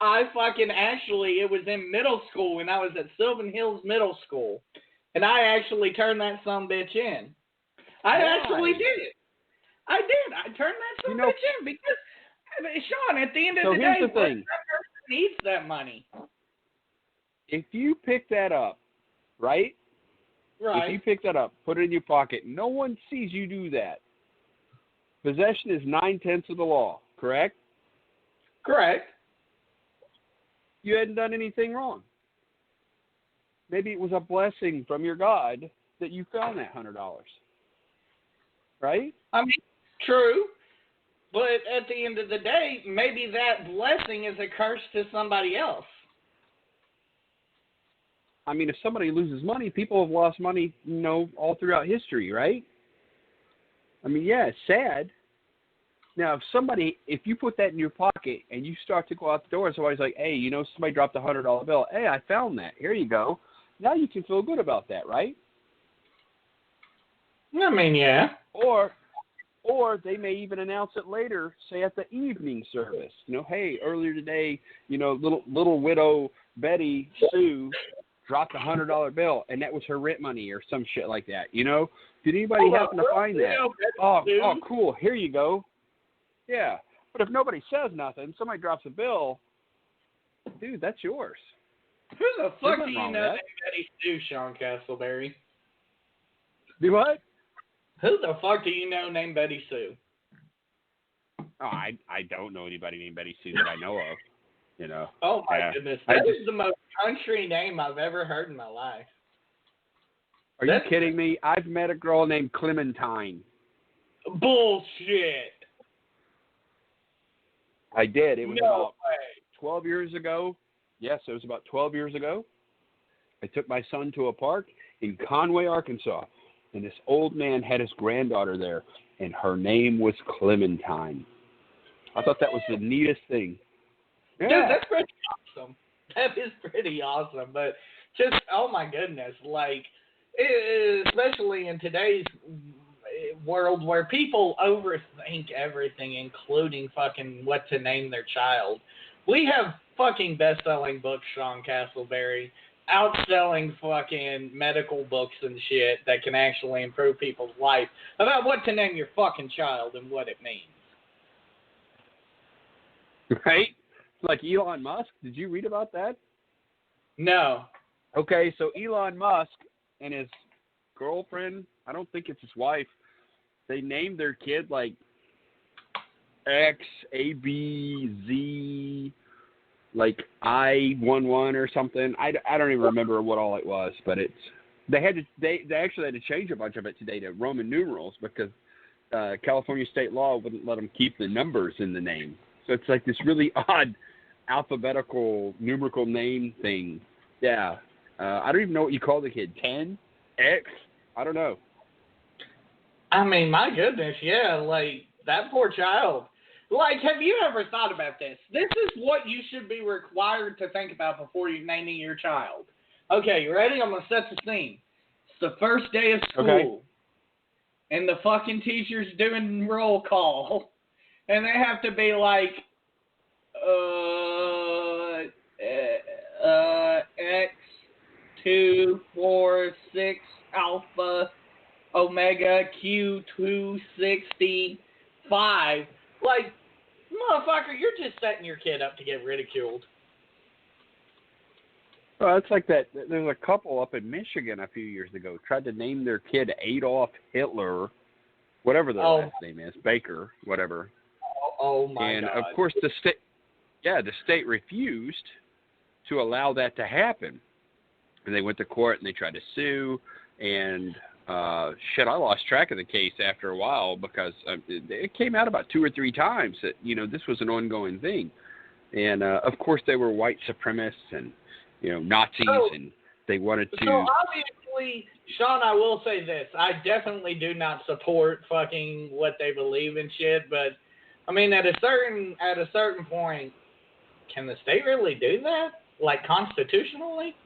it was in middle school when I was at Sylvan Hills Middle School. And I actually turned that sumbitch in. I actually did. I did. I turned that sumbitch in because, Sean, at the end of the day, here's the thing. that person needs that money. If you pick that up, right? Right. If you pick that up, put it in your pocket, no one sees you do that. Possession is 9/10 of the law, correct? Correct. You hadn't done anything wrong. Maybe it was a blessing from your God that you found that $100. Right? I mean, true. But at the end of the day, maybe that blessing is a curse to somebody else. I mean, if somebody loses money, people have lost money, all throughout history, right? I mean, yeah, it's sad. Now, if you put that in your pocket and you start to go out the door and somebody's like, "Hey, somebody dropped a $100 bill. Hey, I found that. Here you go." Now you can feel good about that, right? I mean, yeah. Or they may even announce it later, say at the evening service. Hey, earlier today, little widow Betty Sue dropped a $100 bill, and that was her rent money or some shit like that. Did anybody happen to find that? Oh, cool. Here you go. Yeah. But if nobody says nothing, somebody drops a bill, dude, that's yours. Who the fuck do you know named Betty Sue, Sean Castleberry? Do what? Who the fuck do you know named Betty Sue? Oh, I don't know anybody named Betty Sue that I know of. Oh my goodness, that is the most country name I've ever heard in my life. Are you kidding me? I've met a girl named Clementine. Bullshit. I did. It was about 12 years ago. Yes, it was about 12 years ago. I took my son to a park in Conway, Arkansas, and this old man had his granddaughter there, and her name was Clementine. I thought that was the neatest thing. Yeah. Dude, that's pretty awesome. That is pretty awesome. But just, oh my goodness, especially in today's world where people overthink everything, including fucking what to name their child. We have fucking best-selling books, Sean Castleberry, outselling fucking medical books and shit that can actually improve people's life about what to name your fucking child and what it means. Right? Like Elon Musk. Did you read about that? No. Okay, so Elon Musk and his girlfriend, I don't think it's his wife, they named their kid X, A, B, Z, like I11 or something. I don't even remember what all it was, but they actually had to change a bunch of it today to Roman numerals because California state law wouldn't let them keep the numbers in the name. So it's like this really odd alphabetical numerical name thing. Yeah. I don't even know what you call the kid. 10? X? I don't know. I mean, my goodness, yeah, like, that poor child. Like, have you ever thought about this? This is what you should be required to think about before you're naming your child. Okay, you ready? I'm going to set the scene. It's the first day of school. Okay. And the fucking teacher's doing roll call. And they have to be like, X, 2, 4, 6, alpha, omega, Q, 265. Like, motherfucker, you're just setting your kid up to get ridiculed. Well, it's like that. There's a couple up in Michigan a few years ago tried to name their kid Adolf Hitler, whatever their last name is, Baker, whatever. Oh my and God. of course the state refused to allow that to happen. And they went to court and they tried to sue. And I lost track of the case after a while because it came out about 2 or 3 times that this was an ongoing thing. And of course they were white supremacists and Nazis, and they wanted to. So obviously, Sean, I will say this: I definitely do not support fucking what they believe in shit. But I mean, at a certain point, can the state really do that? Like constitutionally?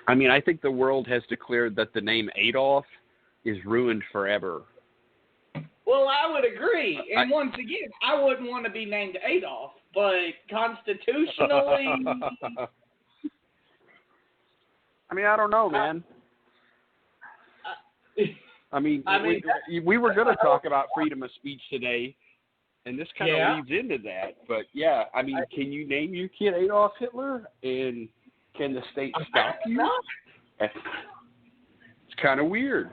I mean, I think the world has declared that the name Adolf is ruined forever. Well, I would agree. And once again, I wouldn't want to be named Adolf, but constitutionally... I mean, I don't know, man. We were going to talk about freedom of speech today, and this kind of leads into that. But, yeah, I mean, can you name your kid Adolf Hitler? And can the state stop you? It's kind of weird.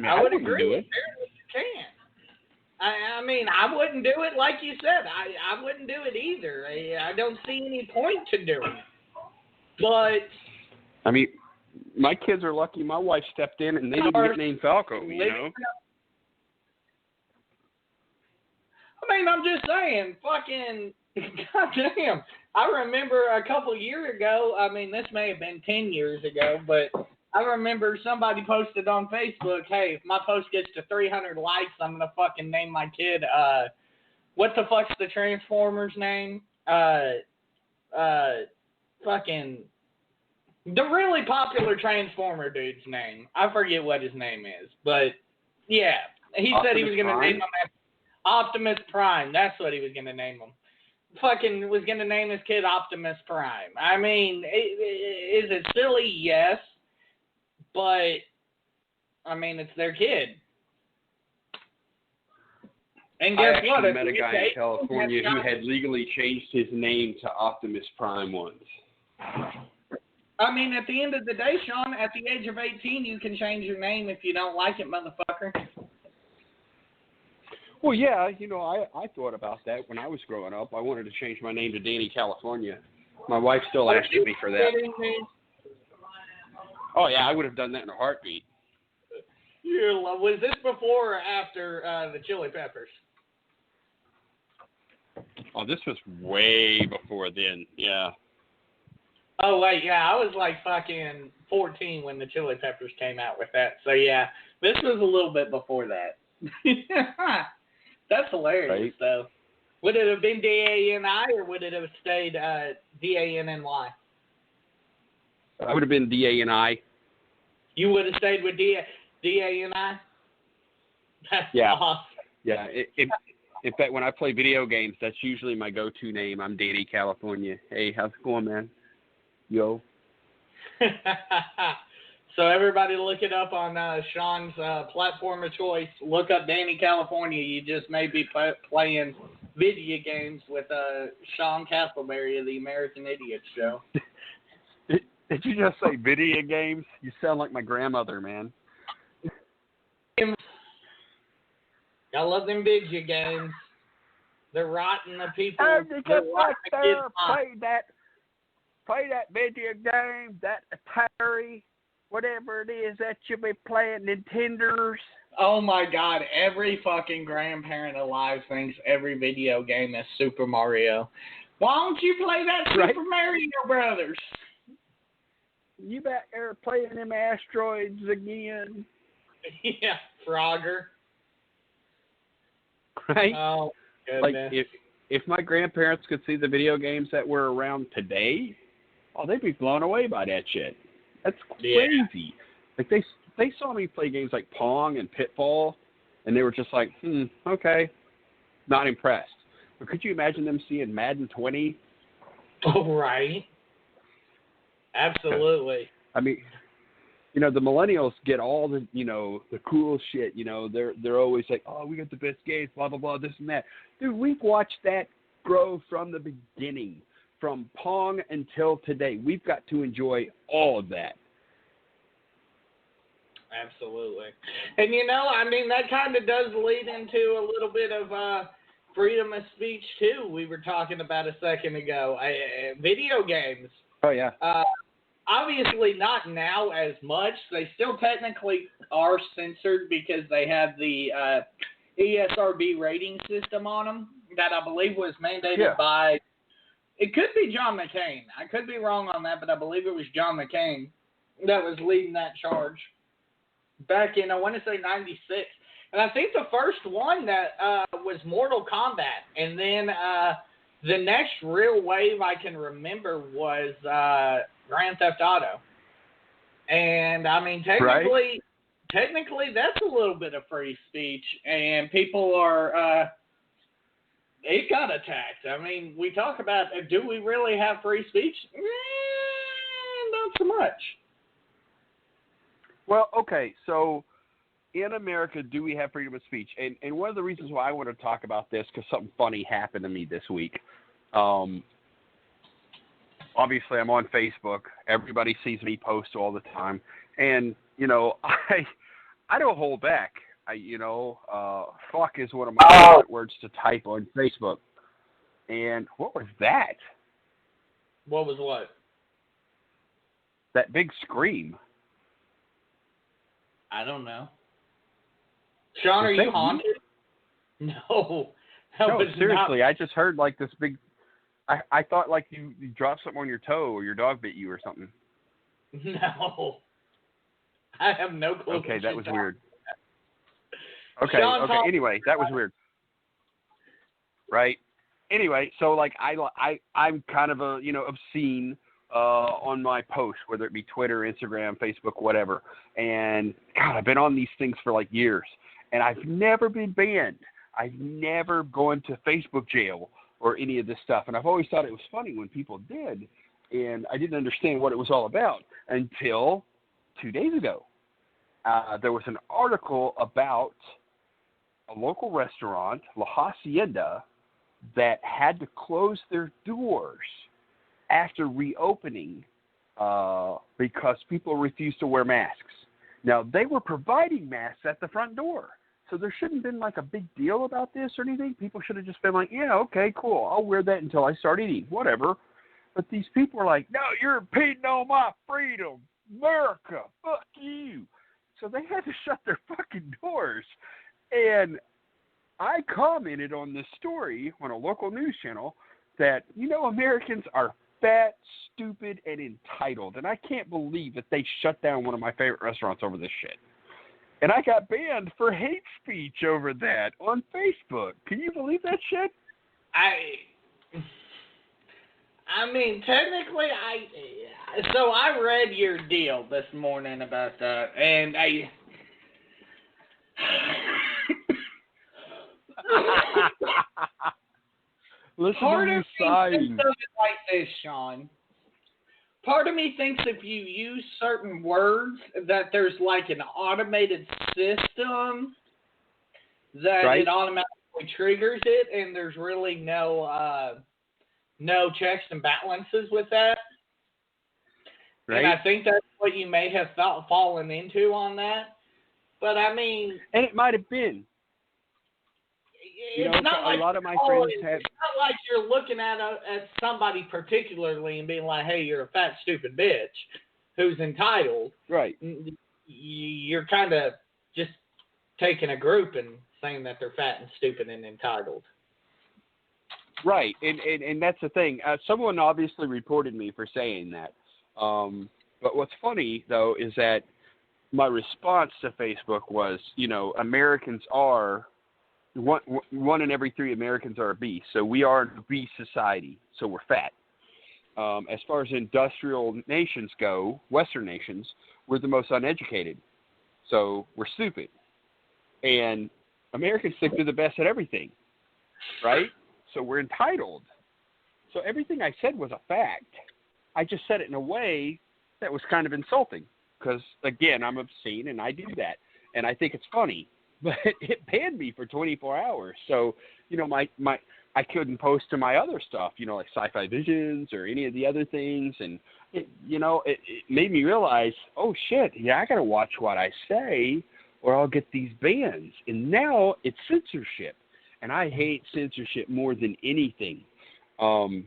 I would agree. You can. I mean, I wouldn't do it like you said. I wouldn't do it either. I don't see any point to doing it. But I mean, my kids are lucky. My wife stepped in and they didn't get named Falco. I mean, I'm just saying, fucking, goddamn. I remember a couple years ago. I mean, this may have been 10 years ago, but I remember somebody posted on Facebook, hey, if my post gets to 300 likes, I'm going to fucking name my kid, what the fuck's the Transformers name? Fucking, the really popular Transformer dude's name. I forget what his name is, but yeah. He said he was going to name him Optimus Prime. That's what he was going to name him. Fucking was going to name his kid Optimus Prime. I mean, is it silly? Yes. But, I mean, it's their kid. And guess what? I met a guy in California who had legally changed his name to Optimus Prime once. I mean, at the end of the day, Sean, at the age of 18, you can change your name if you don't like it, motherfucker. Well, yeah, I thought about that when I was growing up. I wanted to change my name to Danny California. My wife still asked me for that. Oh, yeah, I would have done that in a heartbeat. Was this before or after the Chili Peppers? Oh, this was way before then, yeah. Oh, wait, yeah, I was like fucking 14 when the Chili Peppers came out with that. So, yeah, this was a little bit before that. That's hilarious, right? Though. Would it have been D-A-N-I or would it have stayed D-A-N-N-Y? I would have been D-A-N-I. You would have stayed with D-A-N-I? That's awesome. Yeah, in fact, when I play video games, that's usually my go-to name. I'm Danny California. Hey, how's it going, man? Yo. So everybody look it up on Sean's platform of choice. Look up Danny California. You just may be playing video games with Sean Castleberry of the American Idiot Show. Did you just say video games? You sound like my grandmother, man. I love them video games. They're rotting the people. And you they're just rotting sit the there, kids' minds. play that video game, that Atari, whatever it is that you be playing, Nintendos. Oh my God, every fucking grandparent alive thinks every video game is Super Mario. Why don't you play that Right. Super Mario Brothers? You back there playing them asteroids again. Yeah, Frogger. Right? Oh, Like, goodness. if my grandparents could see the video games that were around today, oh, they'd be blown away by that shit. That's Yeah. crazy. Like, they saw me play games like Pong and Pitfall, and they were just like, okay, not impressed. But could you imagine them seeing Madden 20? Oh, right. Absolutely. I mean, the millennials get all the, the cool shit. They're always like, oh, we got the best games, blah, blah, blah, this and that. Dude, we've watched that grow from the beginning, from Pong until today. We've got to enjoy all of that. Absolutely. And, that kind of does lead into a little bit of freedom of speech, too. We were talking about a second ago. Video games. Oh, yeah. Obviously not now as much. They still technically are censored because they have the ESRB rating system on them that I believe was mandated by, it could be John McCain. I could be wrong on that, but I believe it was John McCain that was leading that charge back in, I want to say, 96. And I think the first one that was Mortal Kombat. And then the next real wave I can remember was Grand Theft Auto. And, I mean, technically, that's a little bit of free speech. And people are, it got attacked. I mean, we talk about, do we really have free speech? Not so much. Well, okay, so in America, do we have freedom of speech? And one of the reasons why I want to talk about this, because something funny happened to me this week. Obviously, I'm on Facebook. Everybody sees me post all the time. And, I don't hold back. Fuck is one of my favorite words to type on Facebook. And what was that? What was what? That big scream. I don't know. Sean, are you haunted? No. No, seriously, I just heard like this big. I thought like you dropped something on your toe or your dog bit you or something. No. I have no clue. Okay, that was weird. Okay, Sean, anyway, that was weird. Right? Anyway, so like I'm kind of a, obscene on my posts, whether it be Twitter, Instagram, Facebook, whatever. And God, I've been on these things for like years, and I've never been banned. I've never gone to Facebook jail or any of this stuff. And I've always thought it was funny when people did, and I didn't understand what it was all about until 2 days ago. There was an article about a local restaurant, La Hacienda, that had to close their doors after reopening because people refused to wear masks. Now, they were providing masks at the front door, so there shouldn't have been like a big deal about this or anything. People should have just been like, yeah, okay, cool, I'll wear that until I start eating, whatever. But these people are like, no, you're impeding on my freedom, America, fuck you. So they had to shut their fucking doors. And I commented on this story on a local news channel that, Americans are fat, stupid, and entitled. And I can't believe that they shut down one of my favorite restaurants over this shit. And I got banned for hate speech over that on Facebook. Can you believe that shit? I mean, technically, so I read your deal this morning about that, and Listen part to of me me sighing. thinks of it like this, Sean. Part of me thinks if you use certain words that there's like an automated system that Right. it automatically triggers it, and there's really no checks and balances with that. Right. And I think that's what you may have fallen into on that. But I mean, And it might have been. it's not like a lot of my friends have. It's not like you're looking at somebody particularly and being like, "Hey, you're a fat, stupid bitch who's entitled." Right. You're kind of just taking a group and saying that they're fat and stupid and entitled. Right, and that's the thing. Someone obviously reported me for saying that. But what's funny, though, is that my response to Facebook was, Americans are, one in every 3 Americans are obese. So we are an obese society, so we're fat. As far as industrial nations go, Western nations, we're the most uneducated. So we're stupid. And Americans think they're the best at everything, right? So we're entitled. So everything I said was a fact. I just said it in a way that was kind of insulting because, again, I'm obscene and I do that. And I think it's funny. But it banned me for 24 hours. So, I couldn't post to my other stuff, like Sci-Fi Visions or any of the other things. And, it made me realize, oh, shit, yeah, I got to watch what I say or I'll get these bans. And now it's censorship. And I hate censorship more than anything. Can't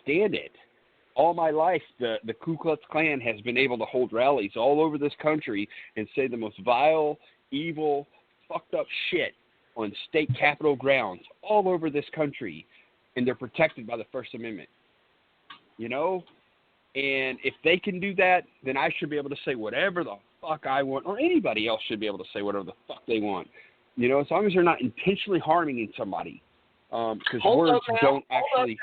stand it. All my life, the Ku Klux Klan has been able to hold rallies all over this country and say the most vile, evil, fucked up shit on state capitol grounds all over this country. And they're protected by the First Amendment. And if they can do that, then I should be able to say whatever the fuck I want, or anybody else should be able to say whatever the fuck they want. As long as they're not intentionally harming somebody, because words don't actually.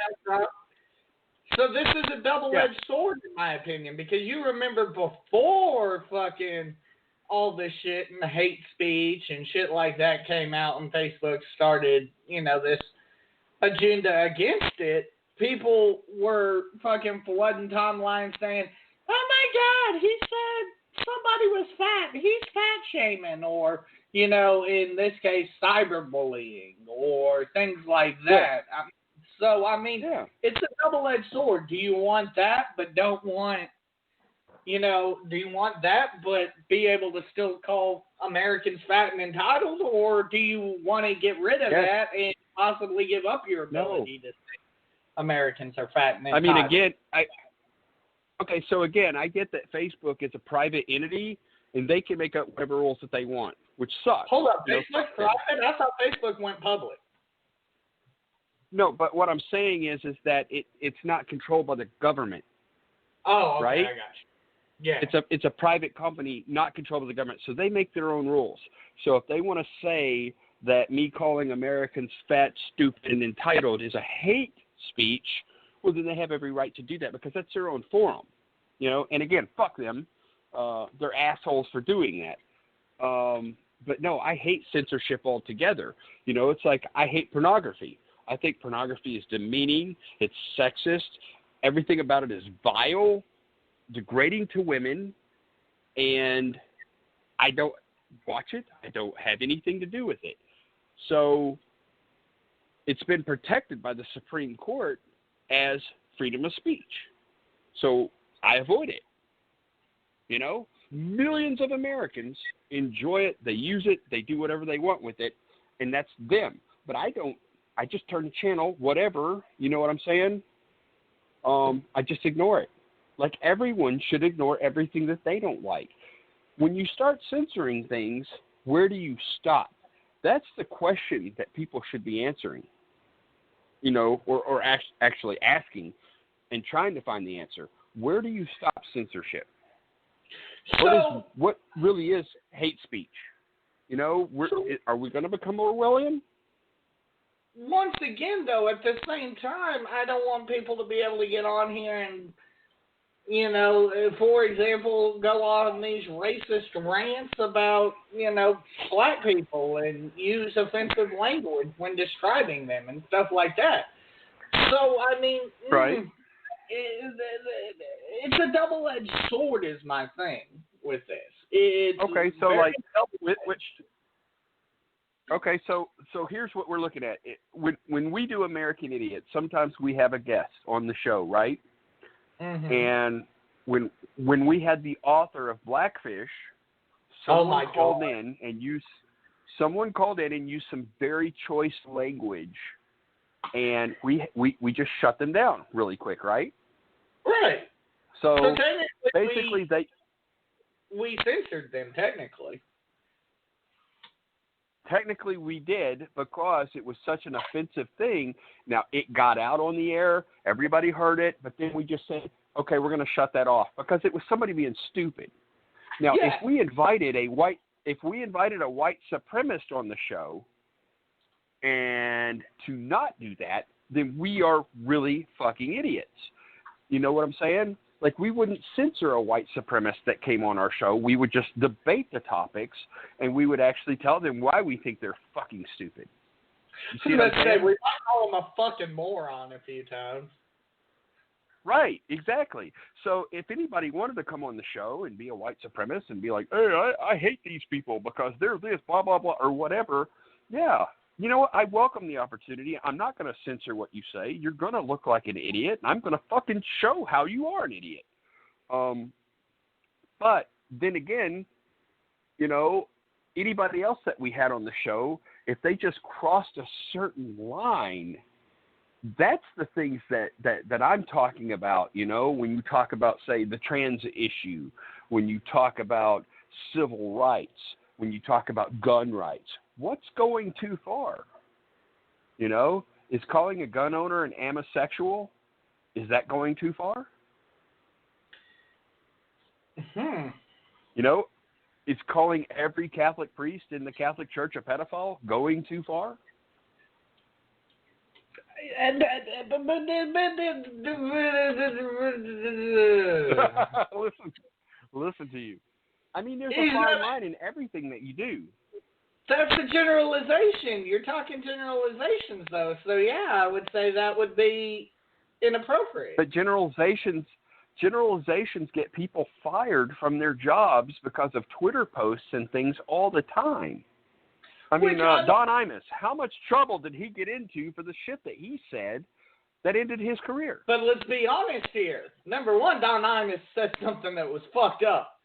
So this is a double-edged sword, in my opinion, because you remember before fucking all this shit and the hate speech and shit like that came out and Facebook started, this agenda against it, people were fucking flooding timelines saying, "Oh my God, he said somebody was fat. He's fat shaming," or in this case, cyberbullying or things like that. Yeah. It's a double-edged sword. Do you want that, but don't want, do you want that, but be able to still call Americans fat and entitled, or do you want to get rid of that and possibly give up your ability to say Americans are fat and entitled? I mean, again, I get that Facebook is a private entity, and they can make up whatever rules that they want, which sucks. Hold up, Facebook private? I thought Facebook went public. No, but what I'm saying is that it's not controlled by the government. Oh, okay, right? I got you. Yeah. It's a private company, not controlled by the government, so they make their own rules. So if they want to say that me calling Americans fat, stupid, and entitled is a hate speech, well, then they have every right to do that because that's their own forum. And again, fuck them. They're assholes for doing that. But no, I hate censorship altogether. It's like I hate pornography. I think pornography is demeaning. It's sexist. Everything about it is vile, degrading to women, and I don't watch it. I don't have anything to do with it. So it's been protected by the Supreme Court as freedom of speech. So I avoid it. Millions of Americans enjoy it. They use it. They do whatever they want with it, and that's them. But I don't. I just turn the channel, whatever, you know what I'm saying? I just ignore it. Like everyone should ignore everything that they don't like. When you start censoring things, where do you stop? That's the question that people should be answering, or actually asking and trying to find the answer. Where do you stop censorship? What really is hate speech? Are we going to become Orwellian? Once again, though, at the same time, I don't want people to be able to get on here and, for example, go on these racist rants about, black people and use offensive language when describing them and stuff like that. So, I mean, right. It's a double-edged sword is my thing with this. It's okay, so Okay, so here's what we're looking at. When we do American Idiot, sometimes we have a guest on the show, right? Mm-hmm. And when we had the author of Blackfish, someone called in and you someone called in and used some very choice language, and we just shut them down really quick, right? Right. So technically basically, we censored them, technically. Technically, we did, because it was such an offensive thing. Now, it got out on the air. Everybody heard it. But then we just said, okay, we're going to shut that off, because it was somebody being stupid. Now, Yeah. if we invited a white supremacist on the show, and to not do that, then we are really fucking idiots. You know what I'm saying? Like, we wouldn't censor a white supremacist that came on our show. We would just debate the topics, and we would actually tell them why we think they're fucking stupid. You see what I'm saying? We might call him a fucking moron a few times. Right, exactly. So if anybody wanted to come on the show and be a white supremacist and be like, hey, I hate these people because they're this, blah, blah, blah, or whatever, yeah. You know what? I welcome the opportunity. I'm not going to censor what you say. You're going to look like an idiot, and I'm going to fucking show how you are an idiot. But then again, you know, anybody else that we had on the show, if they just crossed a certain line, that's the things that I'm talking about, you know, when you talk about, say, the trans issue, when you talk about civil rights, when you talk about gun rights. What's going too far? You know, is calling a gun owner an amosexual, is that going too far? You know, is calling every Catholic priest in the Catholic Church a pedophile going too far? Listen to you. I mean, there's a fine line in everything that you do. That's a generalization. You're talking generalizations, though. So, yeah, I would say that would be inappropriate. But generalizations get people fired from their jobs because of Twitter posts and things all the time. I mean, Don Imus, how much trouble did he get into for the shit that he said that ended his career? But let's be honest here. Number one, Don Imus said something that was fucked up.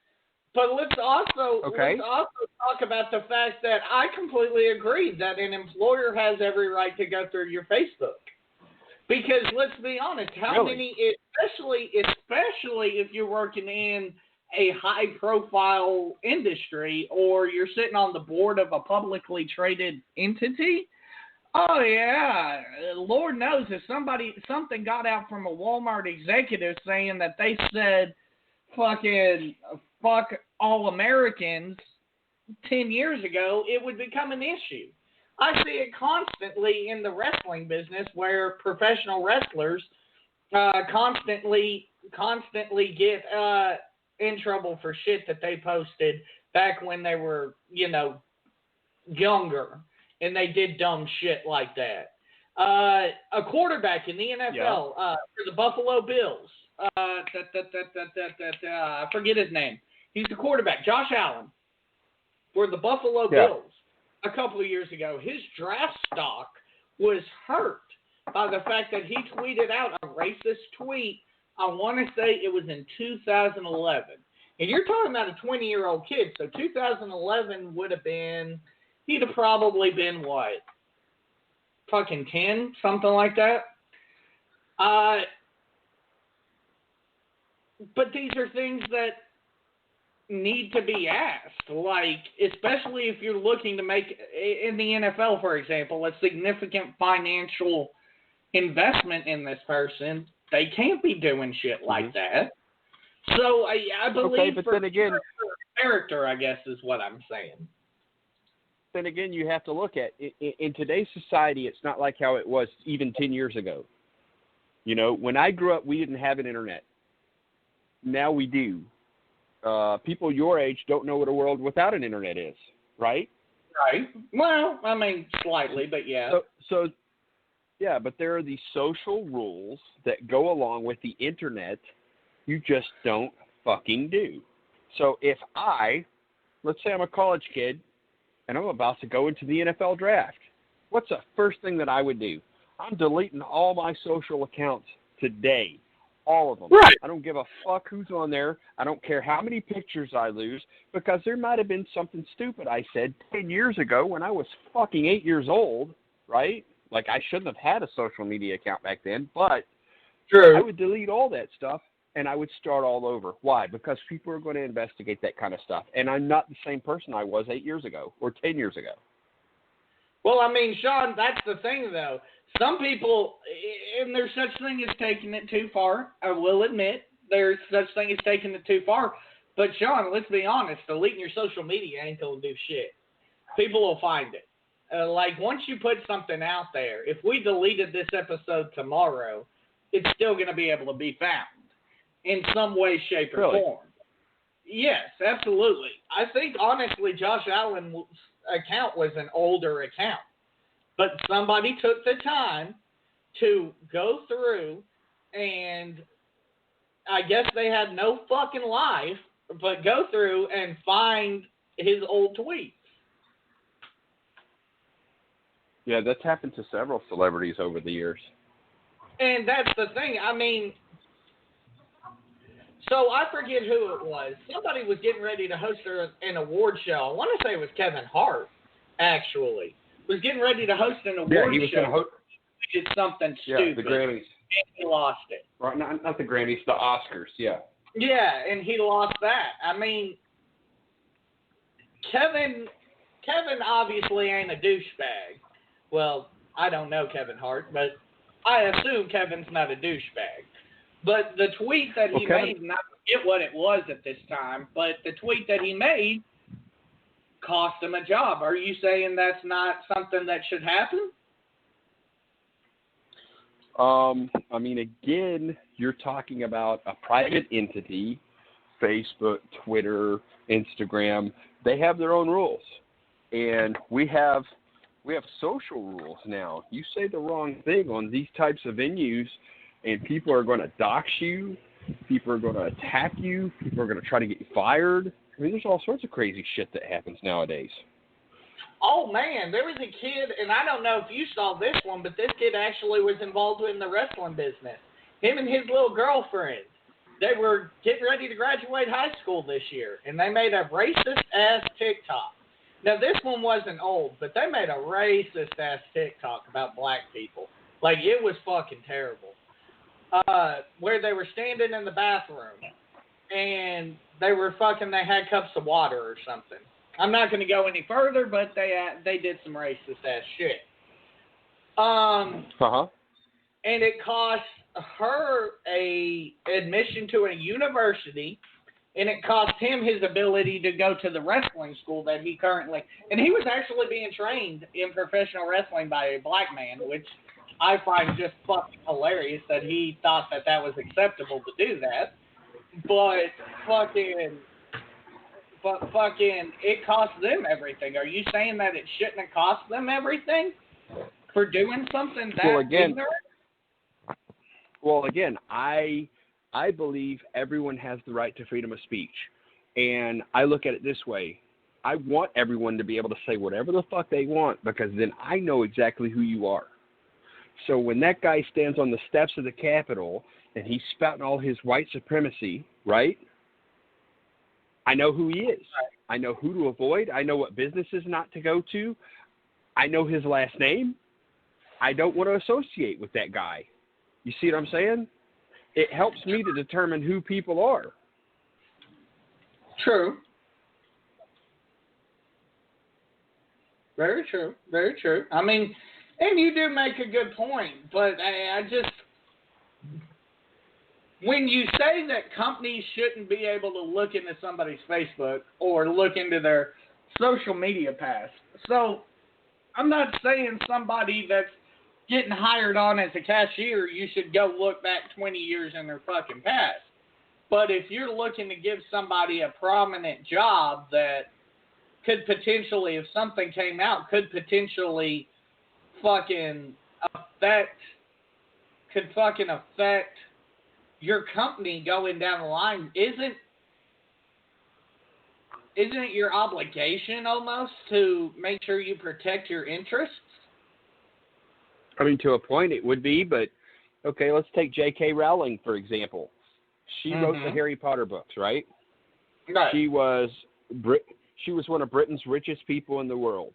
But let's also talk about the fact that I completely agree that an employer has every right to go through your Facebook. Because let's be honest, how many, especially if you're working in a high-profile industry or you're sitting on the board of a publicly traded entity, oh yeah, Lord knows if something got out from a Walmart executive saying that they said fuck all Americans 10 years ago, it would become an issue. I see it constantly in the wrestling business where professional wrestlers constantly get in trouble for shit that they posted back when they were, you know, younger, and they did dumb shit like that. A quarterback in the NFL for the Buffalo Bills, I forget his name. He's the quarterback, Josh Allen, for the Buffalo Bills a couple of years ago. His draft stock was hurt by the fact that he tweeted out a racist tweet. I want to say it was in 2011. And you're talking about a 20-year-old kid. So 2011 would have been, he'd have probably been what? Fucking 10, something like that. But these are things that need to be asked, like, especially if you're looking to make, in the NFL, for example, a significant financial investment in this person. They can't be doing shit like that. So I believe but then again, character, I guess, is what I'm saying. Then again, you have to look at, in today's society, it's not like how it was even 10 years ago. You know, when I grew up, we didn't have an internet. Now we do. People your age don't know what a world without an internet is, right? Right. Well, I mean, slightly, but yeah. So yeah, but there are these social rules that go along with the internet you just don't fucking do. So if let's say I'm a college kid and I'm about to go into the NFL draft, what's the first thing that I would do? I'm deleting all my social accounts today. All of them. Right. I don't give a fuck who's on there. I don't care how many pictures I lose, because there might have been something stupid I said 10 years ago when I was fucking 8 years old, right? Like, I shouldn't have had a social media account back then, but True. I would delete all that stuff and I would start all over. Why? Because people are going to investigate that kind of stuff. And I'm not the same person I was 8 years ago or 10 years ago. Well, I mean, Sean, that's the thing, though. Some people, and there's such thing as taking it too far. I will admit, there's such thing as taking it too far. But, Sean, let's be honest. Deleting your social media ain't going to do shit. People will find it. Like, once you put something out there, if we deleted this episode tomorrow, it's still going to be able to be found in some way, shape, or form. Yes, absolutely. I think, honestly, Josh Allen's account was an older account. But somebody took the time to go through, and I guess they had no fucking life, but go through and find his old tweets. Yeah, that's happened to several celebrities over the years. And that's the thing. I mean, so I forget who it was. Somebody was getting ready to host an award show. I want to say it was Kevin Hart, actually. Was getting ready to host an award show. Yeah, he was going to host. He did something stupid. Yeah, the Grammys. And he lost it. Right, not the Grammys, the Oscars, yeah. Yeah, and he lost that. I mean, Kevin obviously ain't a douchebag. Well, I don't know Kevin Hart, but I assume Kevin's not a douchebag. But the tweet that he made, and I forget what it was at this time, but the tweet that he made cost him a job. Are you saying that's not something that should happen? I mean, again, you're talking about a private entity, Facebook, Twitter, Instagram. They have their own rules. And we have social rules now. You say the wrong thing on these types of venues, and people are going to dox you. People are going to attack you. People are going to try to get you fired. I mean, there's all sorts of crazy shit that happens nowadays. Oh, man, there was a kid, and I don't know if you saw this one, but this kid actually was involved in the wrestling business. Him and his little girlfriend, they were getting ready to graduate high school this year, and they made a racist-ass TikTok. Now, this one wasn't old, but they made a racist-ass TikTok about black people. Like, it was fucking terrible. Where they were standing in the bathroom, and they had cups of water or something. I'm not going to go any further, but they did some racist-ass shit. And it cost her a admission to a university, and it cost him his ability to go to the wrestling school that he currently... And he was actually being trained in professional wrestling by a black man, which I find just fucking hilarious that he thought that was acceptable to do that. But fucking, it cost them everything. Are you saying that it shouldn't have cost them everything for doing something that ignorant? Well, again, I believe everyone has the right to freedom of speech. And I look at it this way. I want everyone to be able to say whatever the fuck they want, because then I know exactly who you are. So when that guy stands on the steps of the Capitol and he's spouting all his white supremacy, right? I know who he is. I know who to avoid. I know what businesses not to go to. I know his last name. I don't want to associate with that guy. You see what I'm saying? It helps me to determine who people are. True. Very true. Very true. I mean, and you do make a good point, but I just... When you say that companies shouldn't be able to look into somebody's Facebook or look into their social media past, so I'm not saying somebody that's getting hired on as a cashier, you should go look back 20 years in their fucking past. But if you're looking to give somebody a prominent job that could potentially, if something came out, could potentially fucking affect your company going down the line, isn't it your obligation almost to make sure you protect your interests? I mean, to a point it would be, but Okay, let's take J.K. Rowling, for example. She wrote the Harry Potter books, right? Right. She was one of Britain's richest people in the world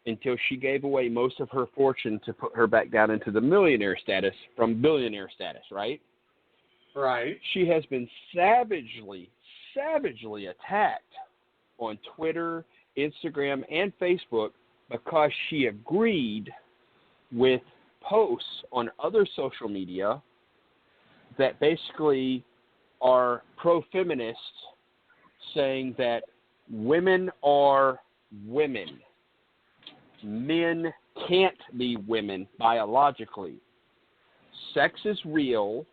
until she gave away most of her fortune to put her back down into the millionaire status from billionaire status, right? Right. She has been savagely attacked on Twitter, Instagram, and Facebook because she agreed with posts on other social media that basically are pro-feminist, saying that women are women. Men can't be women biologically. Sex is real,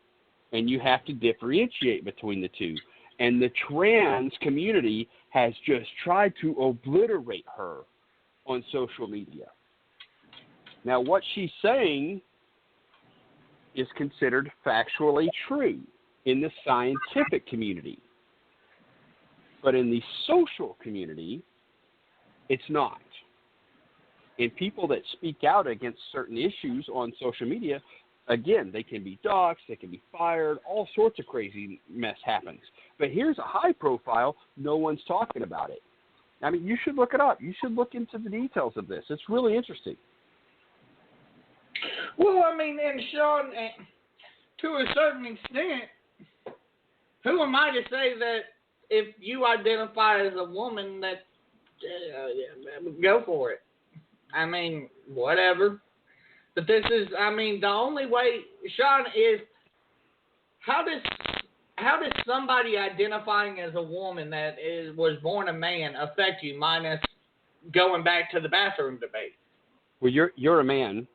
and you have to differentiate between the two. And the trans community has just tried to obliterate her on social media. Now, what she's saying is considered factually true in the scientific community. But in the social community, it's not. And people that speak out against certain issues on social media, again, they can be doxxed, they can be fired, all sorts of crazy mess happens. But here's a high profile, no one's talking about it. I mean, you should look it up. You should look into the details of this. It's really interesting. Well, I mean, and Sean, to a certain extent, who am I to say that if you identify as a woman that go for it? I mean, whatever. But this is, I mean, the only way, Sean, is how does somebody identifying as a woman that was born a man affect you, minus going back to the bathroom debate? Well, you're a man,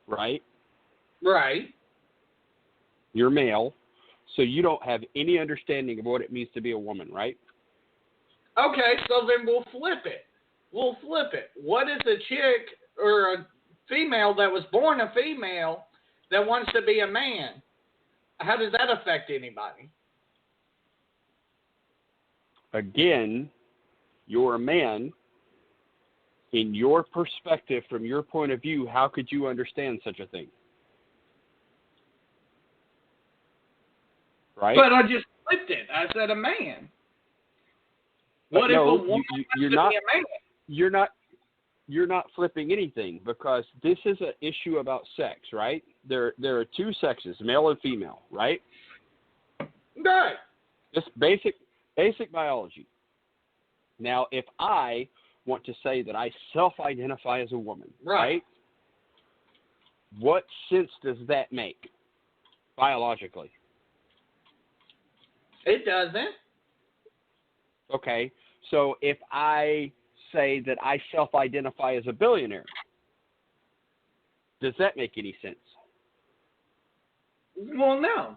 right? Right. You're male, so you don't have any understanding of what it means to be a woman, right? Okay, so then we'll flip it. What is a chick or a female that was born a female that wants to be a man? How does that affect anybody? Again, you're a man. In your perspective, from your point of view, how could you understand such a thing? Right? But I just flipped it. I said a man. What if a woman wants to be a man? You're not flipping anything, because this is an issue about sex, right? There are two sexes, male and female, right? Right. Just basic biology. Now, if I want to say that I self-identify as a woman, right? What sense does that make biologically? It doesn't. Okay, so if I say that I self-identify as a billionaire, does that make any sense? Well, no.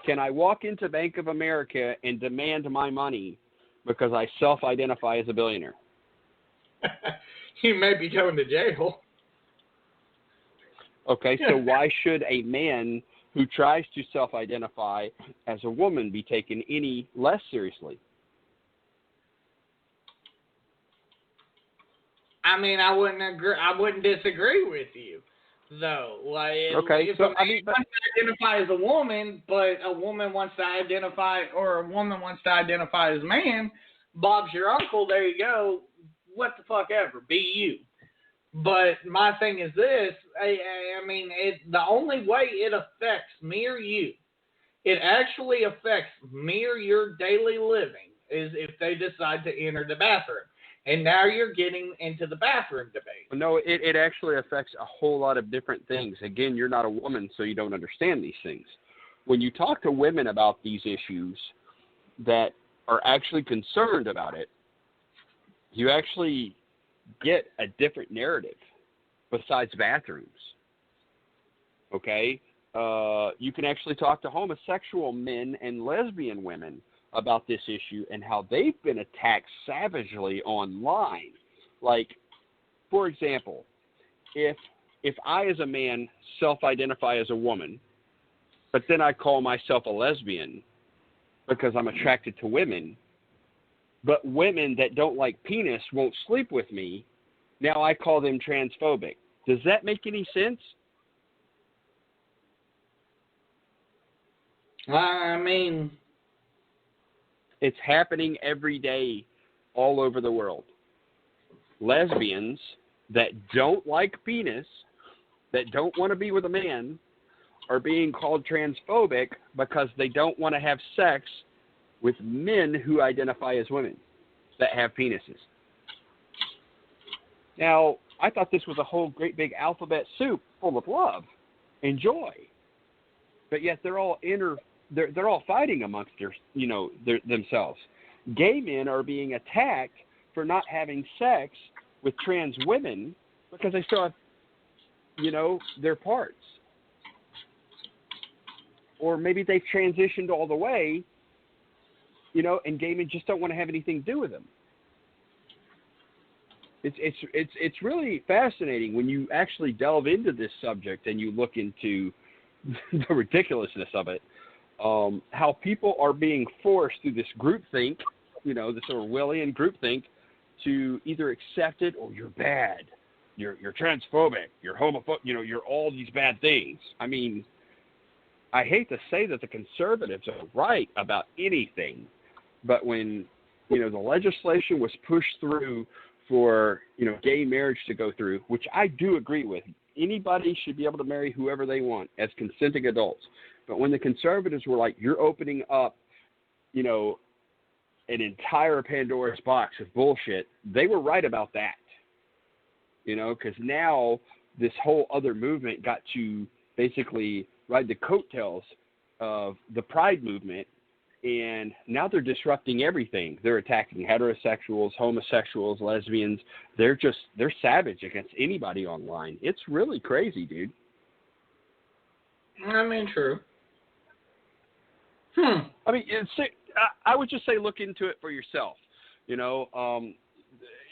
Can I walk into Bank of America and demand my money because I self-identify as a billionaire? You may be going to jail. Okay, so why should a man who tries to self-identify as a woman be taken any less seriously? I mean, I wouldn't disagree with you, though. Like, okay, if so a man wants to identify as a woman, but a woman wants to identify, or a woman wants to identify as a man, Bob's your uncle. There you go. What the fuck ever. Be you. But my thing is this. I mean, the only way it affects me or you, it actually affects me or your daily living, is if they decide to enter the bathroom. And now you're getting into the bathroom debate. No, it actually affects a whole lot of different things. Again, you're not a woman, so you don't understand these things. When you talk to women about these issues that are actually concerned about it, you actually get a different narrative besides bathrooms. Okay? You can actually talk to homosexual men and lesbian women about this issue and how they've been attacked savagely online. Like, for example, if I as a man self-identify as a woman, but then I call myself a lesbian because I'm attracted to women, but women that don't like penis won't sleep with me, now I call them transphobic. Does that make any sense? I mean, It's happening every day all over the world. Lesbians that don't like penis, that don't want to be with a man, are being called transphobic because they don't want to have sex with men who identify as women that have penises. Now, I thought this was a whole great big alphabet soup full of love and joy, but yet they're all fighting amongst themselves. Gay men are being attacked for not having sex with trans women because they still have, their parts. Or maybe they've transitioned all the way, and gay men just don't want to have anything to do with them. It's really fascinating when you actually delve into this subject and you look into the ridiculousness of it. How people are being forced through this groupthink, this Orwellian groupthink, to either accept it or you're bad, you're transphobic, you're homophobic, you're all these bad things. I mean, I hate to say that the conservatives are right about anything, but when the legislation was pushed through for gay marriage to go through, which I do agree with, anybody should be able to marry whoever they want as consenting adults. But when the conservatives were like, you're opening up, an entire Pandora's box of bullshit, they were right about that. Because now this whole other movement got to basically ride the coattails of the Pride movement, and now they're disrupting everything. They're attacking heterosexuals, homosexuals, lesbians. They're savage against anybody online. It's really crazy, dude. I mean, true. I mean, I would just say look into it for yourself.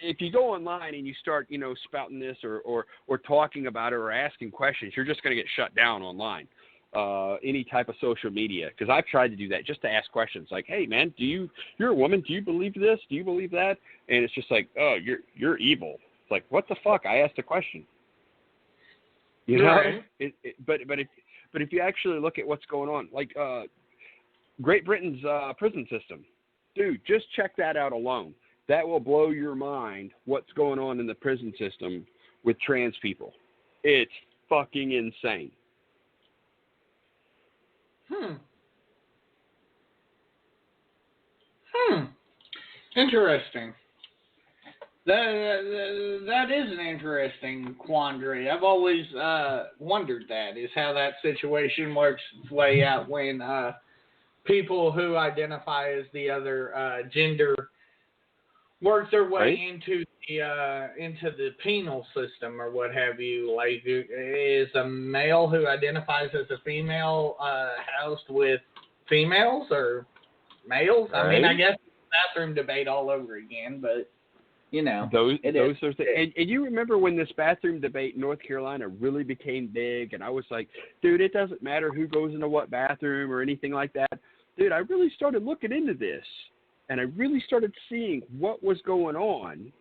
If you go online and you start, spouting this or talking about it or asking questions, you're just going to get shut down online. Any type of social media, because I've tried to do that just to ask questions like, hey man, you're a woman, do you believe this, do you believe that? And it's just like, oh, you're evil. It's like, what the fuck, I asked a question, Right. But if you actually look at what's going on, like Great Britain's prison system, dude, just check that out alone. That will blow your mind what's going on in the prison system with trans people. It's fucking insane. Interesting. That is an interesting quandary. I've always wondered that, is how that situation works its way out when people who identify as the other gender work their way into the penal system or what have you. Like, is a male who identifies as a female housed with females or males? Right. I mean, I guess it's a bathroom debate all over again, but those are and you remember when this bathroom debate in North Carolina really became big, and I was like, dude, it doesn't matter who goes into what bathroom or anything like that. Dude, I really started looking into this, and I really started seeing what was going on,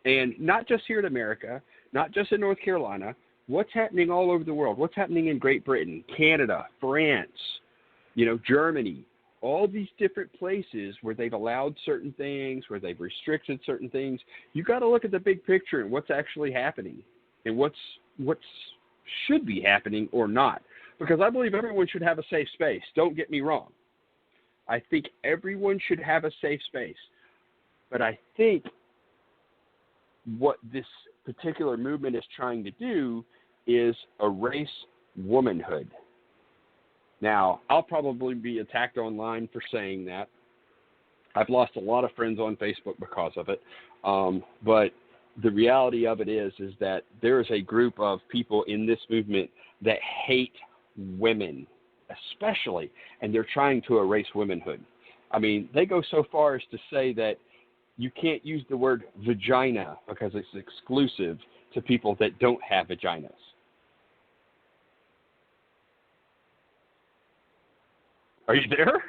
and not just here in America, not just in North Carolina, what's happening all over the world, what's happening in Great Britain, Canada, France, Germany, all these different places where they've allowed certain things, where they've restricted certain things. You got to look at the big picture and what's actually happening and what's should be happening or not. Because I believe everyone should have a safe space. Don't get me wrong. I think everyone should have a safe space. But I think what this particular movement is trying to do is erase womanhood. Now, I'll probably be attacked online for saying that. I've lost a lot of friends on Facebook because of it. But the reality of it is that there is a group of people in this movement that hate women, especially, and they're trying to erase womanhood. I mean, they go so far as to say that you can't use the word vagina because it's exclusive to people that don't have vaginas. Are you there?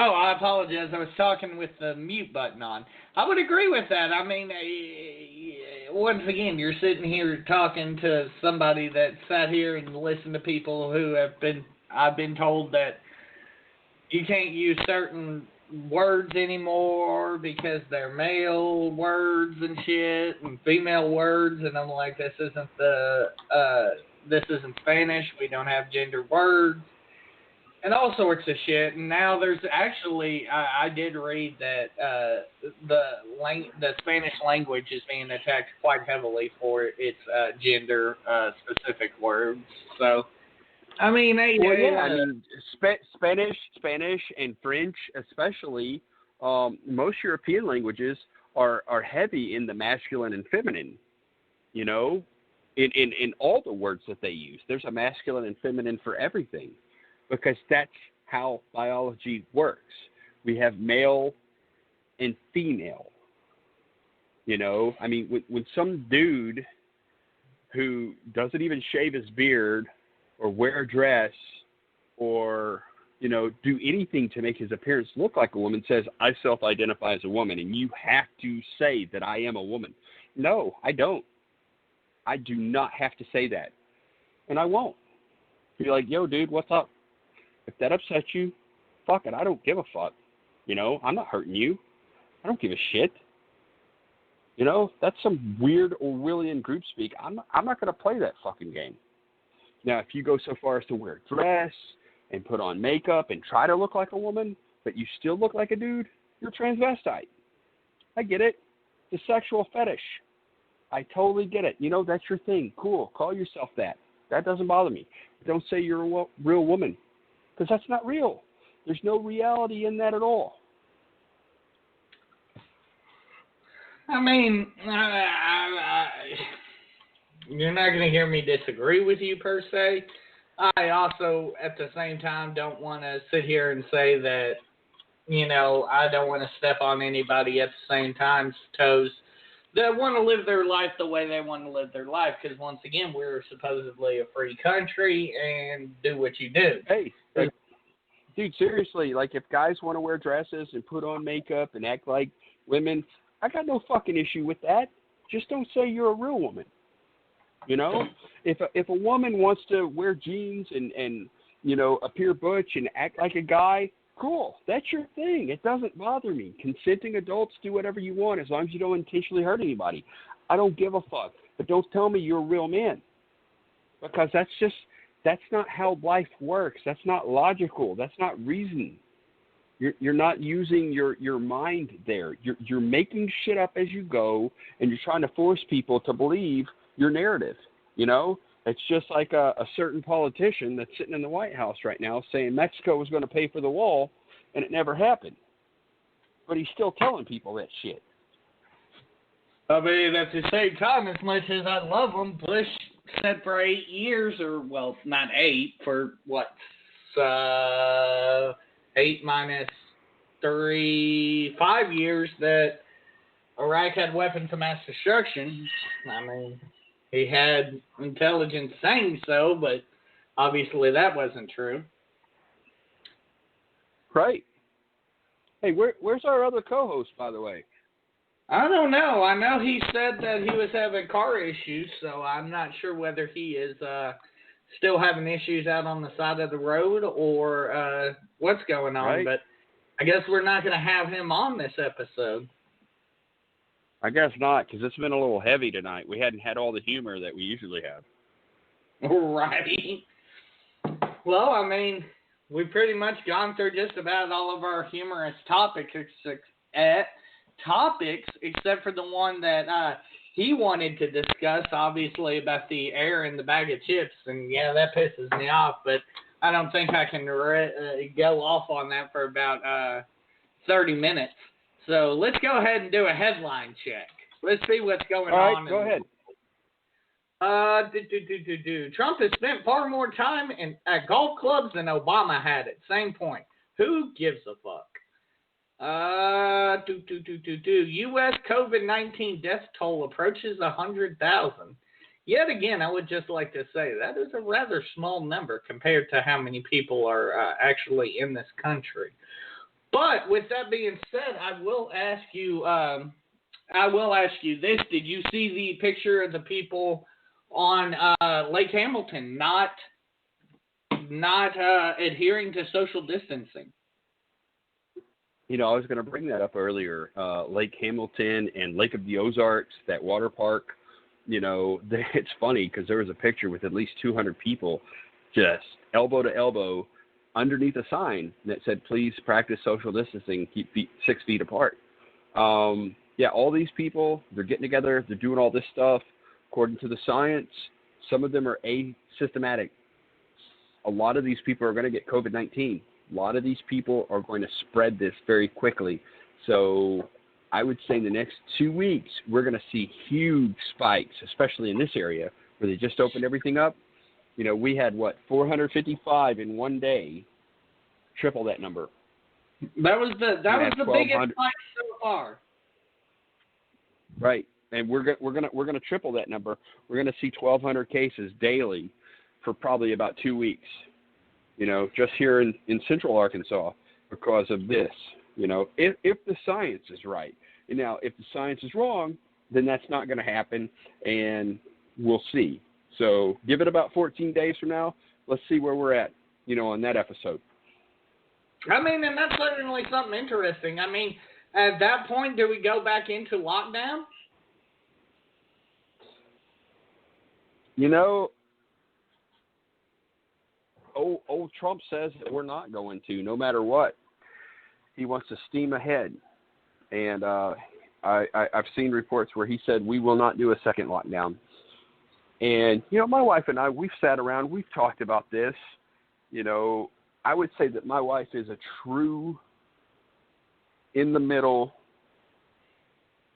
Oh, I apologize. I was talking with the mute button on. I would agree with that. I mean, once again, you're sitting here talking to somebody that sat here and listened to people who I've been told that you can't use certain words anymore because they're male words and shit and female words, and I'm like, this isn't Spanish. We don't have gender words. And all sorts of shit. And now there's actually, I did read that the Spanish language is being attacked quite heavily for its gender-specific words. So, I mean, Spanish and French especially, most European languages are heavy in the masculine and feminine, you know, in all the words that they use. There's a masculine and feminine for everything. Because that's how biology works. We have male and female. You know, I mean, when some dude who doesn't even shave his beard or wear a dress or, you know, do anything to make his appearance look like a woman says, I self-identify as a woman, and you have to say that I am a woman. No, I don't. I do not have to say that. And I won't. Be like, yo, dude, what's up? If that upsets you, fuck it. I don't give a fuck. You know, I'm not hurting you. I don't give a shit. You know, that's some weird Orwellian group speak. I'm not going to play that fucking game. Now, if you go so far as to wear a dress and put on makeup and try to look like a woman, but you still look like a dude, you're transvestite. I get it. It's a sexual fetish. I totally get it. You know, that's your thing. Cool. Call yourself that. That doesn't bother me. Don't say you're a real woman. Because that's not real. There's no reality in that at all. I mean, you're not going to hear me disagree with you per se. I also, at the same time, don't want to sit here and say that, you know, I don't want to step on anybody at the same time's toes that want to live their life the way they want to live their life. Because once again, we're supposedly a free country and do what you do. Hey, dude, seriously, like if guys want to wear dresses and put on makeup and act like women, I got no fucking issue with that. Just don't say you're a real woman. You know, if a woman wants to wear jeans and you know, appear butch and act like a guy, cool. That's your thing. It doesn't bother me. Consenting adults do whatever you want as long as you don't intentionally hurt anybody. I don't give a fuck. But don't tell me you're a real man. Because that's not how life works. That's not logical. That's not reason. You're not using your mind there. You're making shit up as you go, and you're trying to force people to believe your narrative. You know, it's just like a certain politician that's sitting in the White House right now saying Mexico was going to pay for the wall, and it never happened. But he's still telling people that shit. I mean, at the same time, as much as I love him, Bush said for 8 years, or, well, not 8, for what, 8 minus 3, 5 years that Iraq had weapons of mass destruction. I mean, he had intelligence saying so, but obviously that wasn't true. Right. Hey, where's our other co-host, by the way? I don't know. I know he said that he was having car issues, so I'm not sure whether he is still having issues out on the side of the road or what's going on. Right. But I guess we're not going to have him on this episode. I guess not, because it's been a little heavy tonight. We hadn't had all the humor that we usually have. Right. Well, I mean, we've pretty much gone through just about all of our humorous topics, except for the one that he wanted to discuss, obviously, about the air in the bag of chips. And, yeah, that pisses me off, but I don't think I can go off on that for about 30 minutes. So let's go ahead and do a headline check. Let's see what's going on. All right, go ahead. Trump has spent far more time at golf clubs than Obama had at same point. Who gives a fuck? U.S. COVID-19 death toll approaches 100,000. Yet again, I would just like to say that is a rather small number compared to how many people are actually in this country. But with that being said, I will ask you this: did you see the picture of the people on Lake Hamilton not adhering to social distancing? I was going to bring that up earlier. Lake Hamilton and Lake of the Ozarks, that water park. It's funny because there was a picture with at least 200 people just elbow to elbow underneath a sign that said, please practice social distancing, keep 6 feet apart. All these people, they're getting together, they're doing all this stuff. According to the science, some of them are asymptomatic. A lot of these people are going to get COVID-19. A lot of these people are going to spread this very quickly. So I would say in the next 2 weeks, we're going to see huge spikes, especially in this area where they just opened everything up. We had, 455 in one day, triple that number. That was the biggest spike so far. Right, and we're gonna triple that number. We're gonna see 1,200 cases daily for probably about 2 weeks. Just here in Central Arkansas because of this. If the science is right. Now, if the science is wrong, then that's not going to happen, and we'll see. So give it about 14 days from now. Let's see where we're at, on that episode. I mean, and that's certainly something interesting. I mean, at that point, do we go back into lockdown? Old Trump says that we're not going to, no matter what. He wants to steam ahead. And I've seen reports where he said we will not do a second lockdown. And, my wife and I, we've sat around, we've talked about this. I would say that my wife is a true in-the-middle,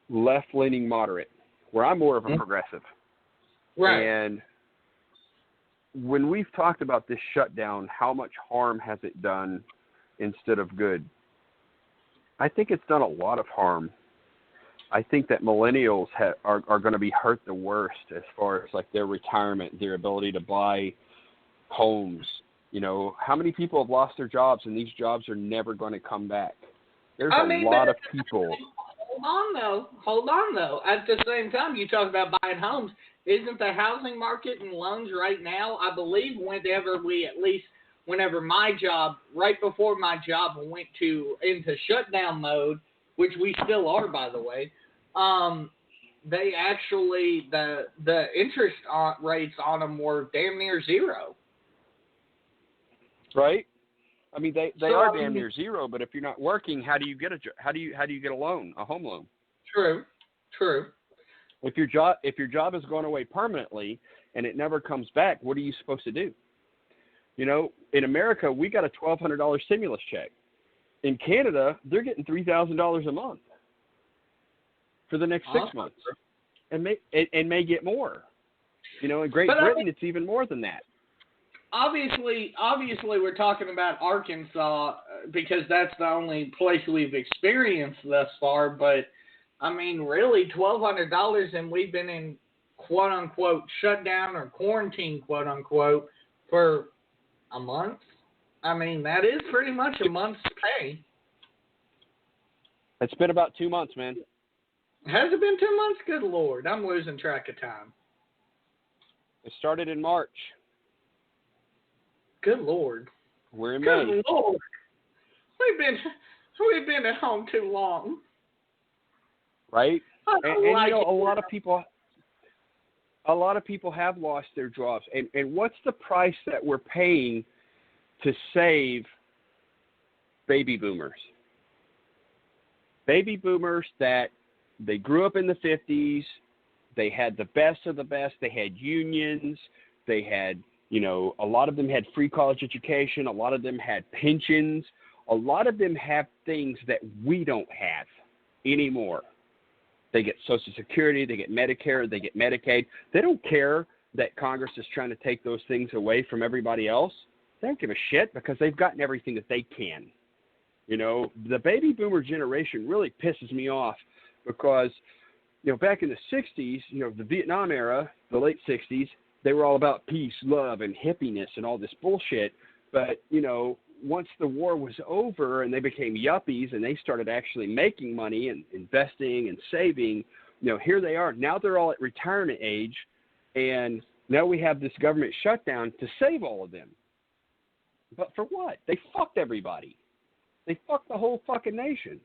left-leaning moderate, where I'm more of a progressive. Right. And when we've talked about this shutdown, how much harm has it done instead of good? I think it's done a lot of harm. I think that millennials are going to be hurt the worst as far as like their retirement, their ability to buy homes. How many people have lost their jobs and these jobs are never going to come back? There's a lot of people. Hold on though. At the same time, you talk about buying homes. Isn't the housing market and loans right now, I believe whenever my job, right before my job went into shutdown mode, which we still are, by the way, they actually, the interest rates on them were damn near zero. Right? I mean, they are damn near zero, but if you're not working, how do you get a loan, a home loan? True. If your job is going away permanently and it never comes back, what are you supposed to do? In America, we got a $1,200 stimulus check. In Canada, they're getting $3,000 a month for the next 6 months, and may get more. In Great Britain, it's even more than that. Obviously, we're talking about Arkansas because that's the only place we've experienced thus far. But I mean, really, $1,200, and we've been in quote unquote shutdown or quarantine quote unquote for a month. I mean, that is pretty much a month's pay. It's been about 2 months, man. Has it been 2 months? Good Lord, I'm losing track of time. It started in March. Good Lord. We're in Good May. Lord. We've been at home too long. Right? And like a lot of people have lost their jobs. And what's the price that we're paying to save baby boomers? Baby boomers that they grew up in the 50s, they had the best of the best, they had unions, they had, a lot of them had free college education, a lot of them had pensions, a lot of them have things that we don't have anymore. They get Social Security, they get Medicare, they get Medicaid. They don't care that Congress is trying to take those things away from everybody else. They don't give a shit because they've gotten everything that they can. The baby boomer generation really pisses me off because, back in the 60s, the Vietnam era, the late 60s, they were all about peace, love, and hippiness and all this bullshit. But, once the war was over and they became yuppies and they started actually making money and investing and saving, here they are. Now they're all at retirement age, and now we have this government shutdown to save all of them. But for what? They fucked everybody. They fucked the whole fucking nation.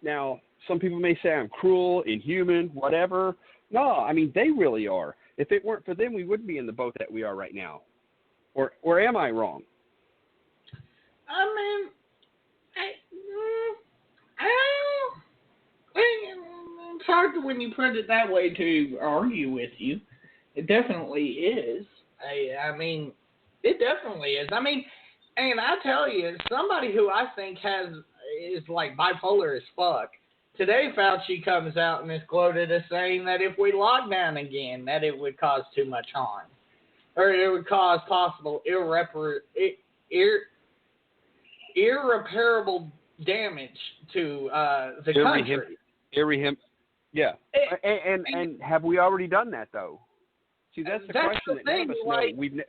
Now, some people may say I'm cruel, inhuman, whatever. No, I mean, they really are. If it weren't for them, we wouldn't be in the boat that we are right now. Or am I wrong? I mean, it's hard when you put it that way to argue with you. It definitely is. I mean, it definitely is. I mean, and I tell you, somebody who I think is like bipolar as fuck. Today, Fauci comes out and is quoted as saying that if we lock down again, that it would cause too much harm, or it would cause possible irreparable damage to the country. Yeah. And have we already done that, though? See, that's the question that none of us know.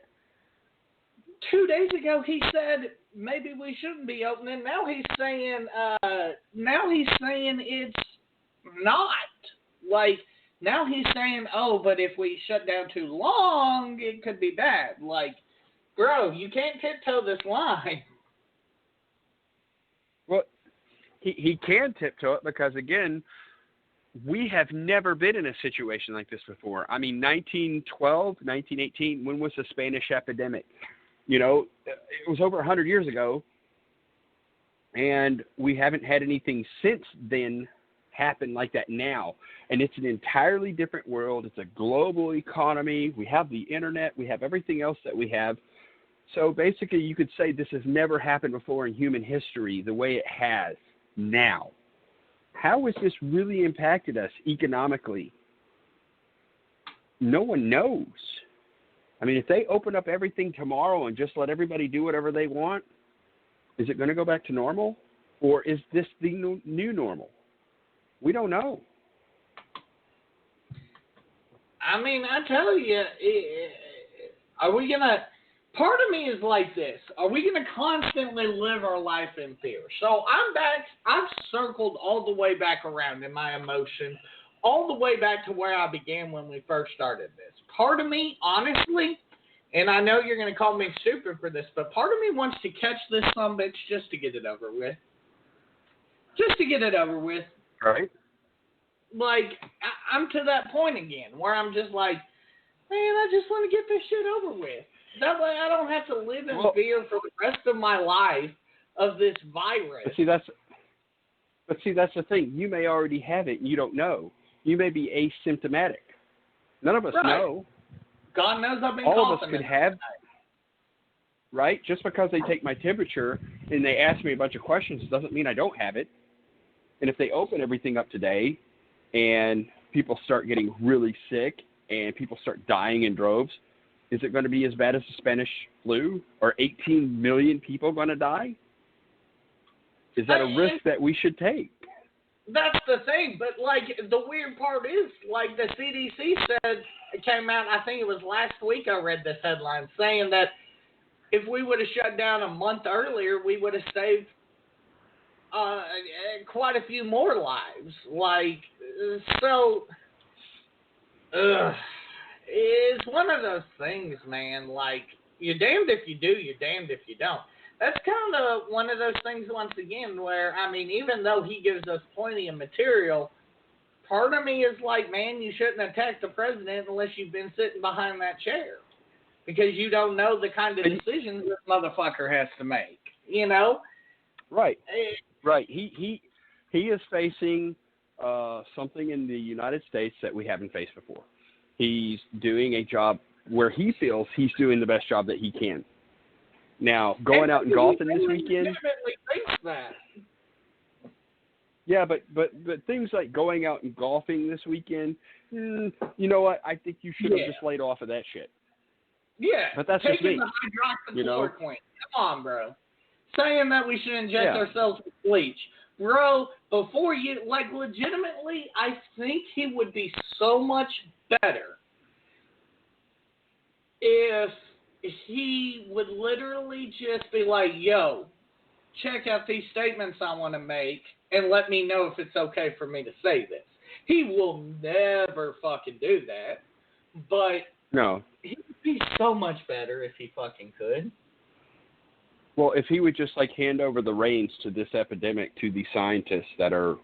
2 days ago, he said maybe we shouldn't be opening. Now he's saying it's not. Like, now he's saying, oh, but if we shut down too long, it could be bad. Like, bro, you can't tiptoe this line. Well, he can tiptoe it because, again, we have never been in a situation like this before. I mean, 1912, 1918, when was the Spanish epidemic? It was over 100 years ago, and we haven't had anything since then happen like that now. And it's an entirely different world. It's a global economy. We have the internet. We have everything else that we have. So basically, you could say this has never happened before in human history the way it has now. How has this really impacted us economically? No one knows. I mean, if they open up everything tomorrow and just let everybody do whatever they want, is it going to go back to normal? Or is this the new normal? We don't know. I mean, I tell you, are we going to, part of me is like this. Are we going to constantly live our life in fear? So I'm back, I've circled all the way back around in my emotion, all the way back to where I began when we first started this. Part of me, honestly, and I know you're going to call me stupid for this, but part of me wants to catch this sumbitch just to get it over with. Just to get it over with. Right. Like, I'm to that point again where I'm just like, man, I just want to get this shit over with. That way I don't have to live in fear for the rest of my life of this virus. But see, that's the thing. You may already have it and you don't know. You may be asymptomatic. None of us know. God knows I've been all of us could have, right? Just because they take my temperature and they ask me a bunch of questions doesn't mean I don't have it. And if they open everything up today and people start getting really sick and people start dying in droves, is it going to be as bad as the Spanish flu? Are 18 million people going to die? Is that a risk that we should take? That's the thing, but, like, the weird part is, like, the CDC said, it came out, I think it was last week I read this headline, saying that if we would have shut down a month earlier, we would have saved quite a few more lives. Like, so, it's one of those things, man, like, you're damned if you do, you're damned if you don't. That's kind of one of those things, once again, where, I mean, even though he gives us plenty of material, part of me is like, man, you shouldn't attack the president unless you've been sitting behind that chair. Because you don't know the kind of decisions this motherfucker has to make, you know? Right, right. He is facing something in the United States that we haven't faced before. He's doing a job where he feels he's doing the best job that he can. Now, going out and golfing this weekend. Thinks that. Yeah, but things like going out and golfing this weekend, you know what? I think you should have just laid off of that shit. Yeah. But that's just me. The hydroxychloroquine. Come on, bro. Saying that we should inject ourselves with bleach. Bro, before you, like, legitimately, I think he would be so much better if he would literally just be like, yo, check out these statements I want to make and let me know if it's okay for me to say this. He will never fucking do that, but No. he would be so much better if he fucking could. Well, if he would just like hand over the reins to this epidemic to the scientists that are,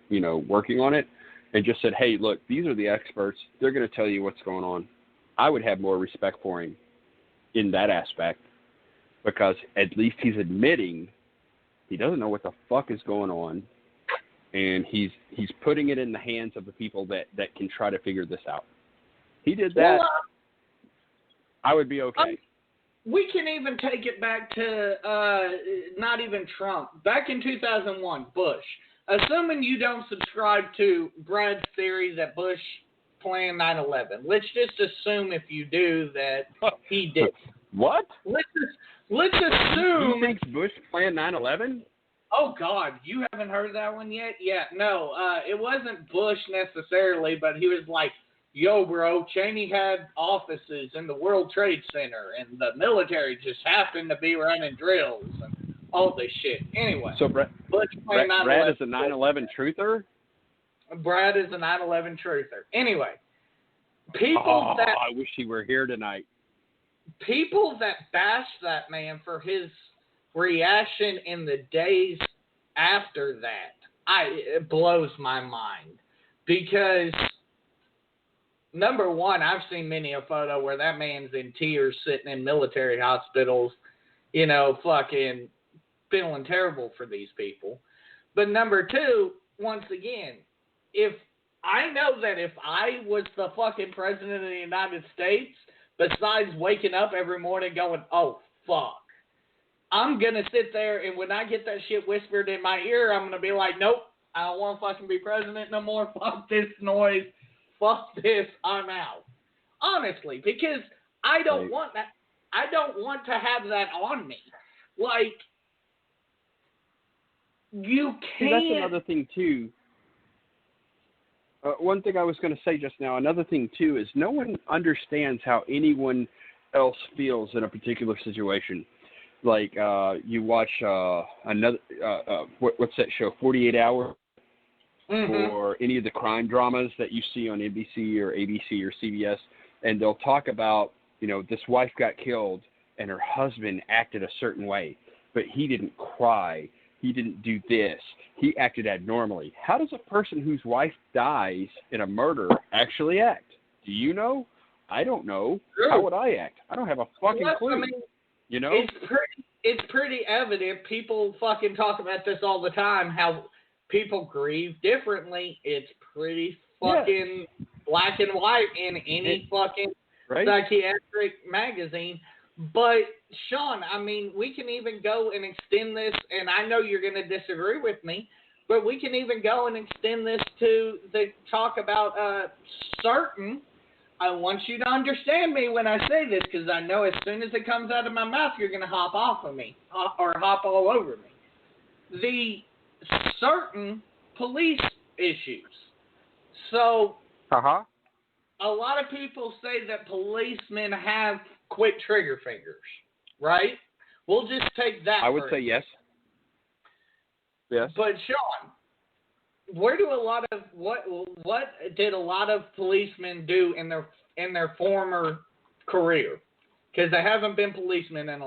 working on it, and just said, hey, look, these are the experts. They're going to tell you what's going on. I would have more respect for him in that aspect, because at least he's admitting he doesn't know what the fuck is going on, and he's putting it in the hands of the people that can try to figure this out. He did that. Well, I would be okay. We can even take it back to not even Trump. Back in 2001, Bush. Assuming you don't subscribe to Brad's theory that Bush planned 9/11, let's just assume if you do that he did. What? Let's assume. Who thinks Bush planned 9/11? Oh God, you haven't heard that one yet? Yeah, no, it wasn't Bush necessarily, but he was like, yo, bro, Cheney had offices in the World Trade Center, and the military just happened to be running drills and all this shit. Anyway, So Brad is a 9/11 truther? Brad is a 9/11 truther. Anyway, people I wish he were here tonight. People that bash that man for his reaction in the days after that, it blows my mind. Because, number one, I've seen many a photo where that man's in tears sitting in military hospitals, fucking feeling terrible for these people. But number two, once again, if I know that if I was the fucking president of the United States, besides waking up every morning going, oh, fuck, I'm going to sit there, and when I get that shit whispered in my ear, I'm going to be like, nope, I don't want to fucking be president no more. Fuck this noise. Fuck this. I'm out. Honestly, because I don't want that. I don't want to have that on me. Like, you can't. See, that's another thing, too. One thing I was going to say just now, another thing, too, is no one understands how anyone else feels in a particular situation. Like, you watch another, what's that show, 48 Hours? Mm-hmm. Or any of the crime dramas that you see on NBC or ABC or CBS, and they'll talk about, this wife got killed and her husband acted a certain way, but he didn't cry. He didn't do this. He acted abnormally. How does a person whose wife dies in a murder actually act? Do you know? I don't know. True. How would I act? I don't have a fucking clue. I mean, It's pretty evident. People fucking talk about this all the time, how people grieve differently. It's pretty fucking black and white in any fucking psychiatric magazine. But, Sean, I mean, we can even go and extend this, and I know you're going to disagree with me, but we can even go and extend this to the talk about certain. I want you to understand me when I say this, because I know as soon as it comes out of my mouth, you're going to hop off of me, or hop all over me. The certain police issues. So, a lot of people say that policemen have quick trigger fingers, right? We'll just take that. I would say yes. Yes. But Sean, where do what did a lot of policemen do in their former career? Because they haven't been policemen in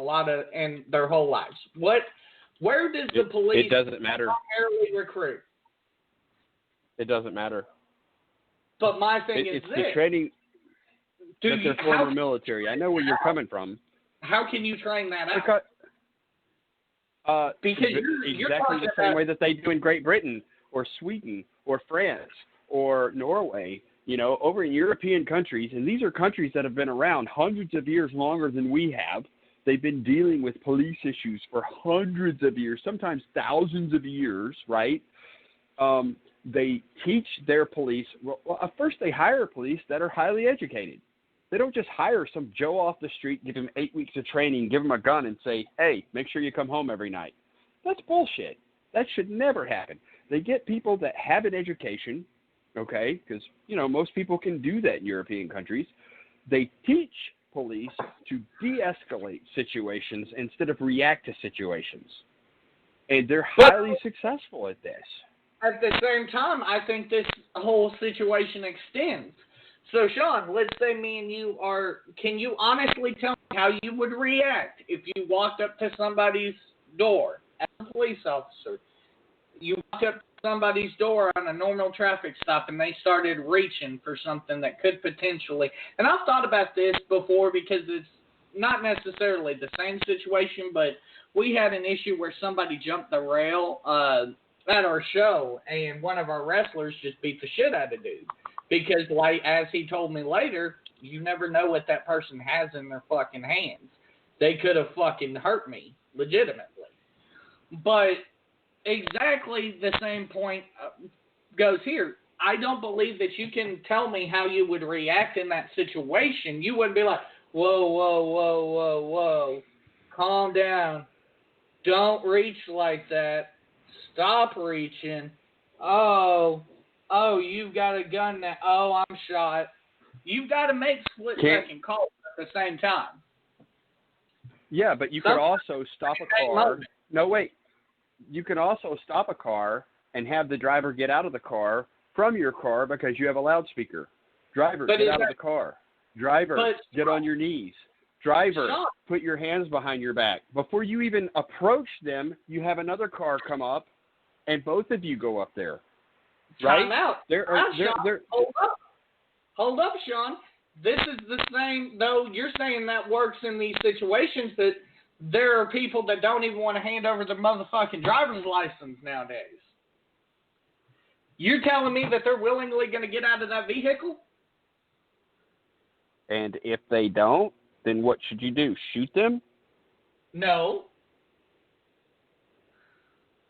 their whole lives. Where does the police? It doesn't matter. Primarily recruit? It doesn't matter. But my thing is it's this. the training. That they're former military. I know where you're coming from. How can you train that out? Because you're exactly the same way that they do in Great Britain or Sweden or France or Norway, over in European countries. And these are countries that have been around hundreds of years longer than we have. They've been dealing with police issues for hundreds of years, sometimes thousands of years, right? They teach their police. Well, first they hire police that are highly educated. They don't just hire some Joe off the street, give him 8 weeks of training, give him a gun, and say, hey, make sure you come home every night. That's bullshit. That should never happen. They get people that have an education, okay, because, most people can do that in European countries. They teach police to de-escalate situations instead of react to situations. And they're highly successful at this. At the same time, I think this whole situation extends. So, Sean, let's say me and you can you honestly tell me how you would react if you walked up to somebody's door as a police officer? You walked up to somebody's door on a normal traffic stop and they started reaching for something that could potentially, and I've thought about this before because it's not necessarily the same situation, but we had an issue where somebody jumped the rail at our show and one of our wrestlers just beat the shit out of dude. Because, like, as he told me later, you never know what that person has in their fucking hands. They could have fucking hurt me, legitimately. But exactly the same point goes here. I don't believe that you can tell me how you would react in that situation. You wouldn't be like, whoa, whoa, whoa, whoa, whoa. Calm down. Don't reach like that. Stop reaching. Oh, you've got a gun now. Oh, I'm shot. You've got to make split-second calls at the same time. Yeah, but you could also stop a car. No, wait. You can also stop a car and have the driver get out of the car from your car because you have a loudspeaker. Driver, get out of the car. Driver, get on your knees. Driver, put your hands behind your back. Before you even approach them, you have another car come up, and both of you go up there. Right? Time out. Hold up, Sean. This is the same, though you're saying that works in these situations, that there are people that don't even want to hand over their motherfucking driver's license nowadays. You're telling me that they're willingly going to get out of that vehicle? And if they don't, then what should you do? Shoot them? No.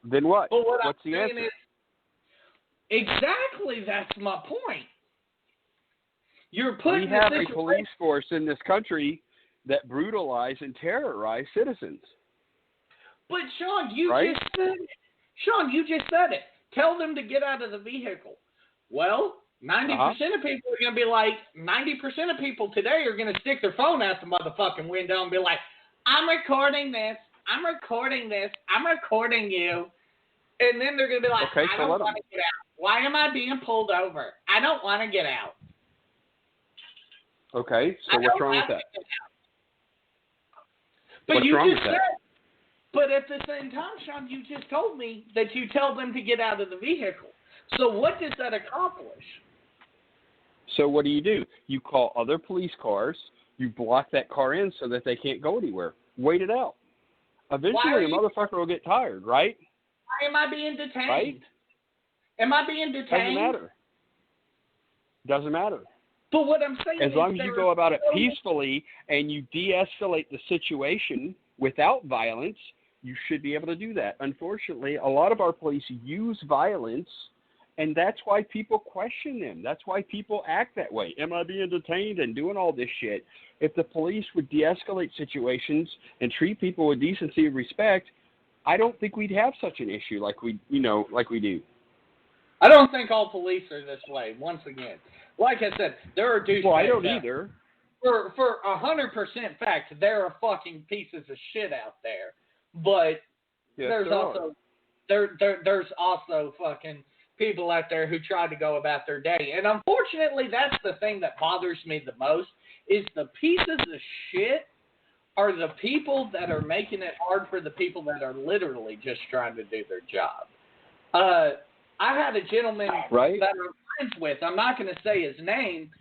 Then what? But what What's I'm the saying answer? is, exactly, that's my point. You're putting we have a police force in this country that brutalize and terrorize citizens. But Sean, you right? just said it. Sean, you just said it. Tell them to get out of the vehicle. Well, 90% of people are going to be like, 90% of people today are going to stick their phone out the motherfucking window and be like, I'm recording this, I'm recording this, I'm recording you. And then they're going to be like, okay, I don't want to get out. Why am I being pulled over? I don't want to get out. Okay, so what's wrong with that? But what's you wrong just with said, that? But at the same time, Sean, you just told me that you tell them to get out of the vehicle. So what does that accomplish? So what do? You call other police cars, you block that car in so that they can't go anywhere. Wait it out. Eventually, a motherfucker will get tired, right? Why am I being detained? Right? Am I being detained? Doesn't matter. But what I'm saying as is long as you go about it peacefully and you de-escalate the situation without violence, you should be able to do that. Unfortunately, a lot of our police use violence, and that's why people question them. That's why people act that way. Am I being detained and doing all this shit? If the police would de-escalate situations and treat people with decency and respect, I don't think we'd have such an issue like we do. I don't think all police are this way. Once again, like I said, there are douchebags. Well, I don't either. For 100% fact, there are fucking pieces of shit out there. But yes, there's also fucking people out there who try to go about their day. And unfortunately, that's the thing that bothers me the most, is the pieces of shit are the people that are making it hard for the people that are literally just trying to do their job. I had a gentleman that I'm friends with. I'm not going to say his name,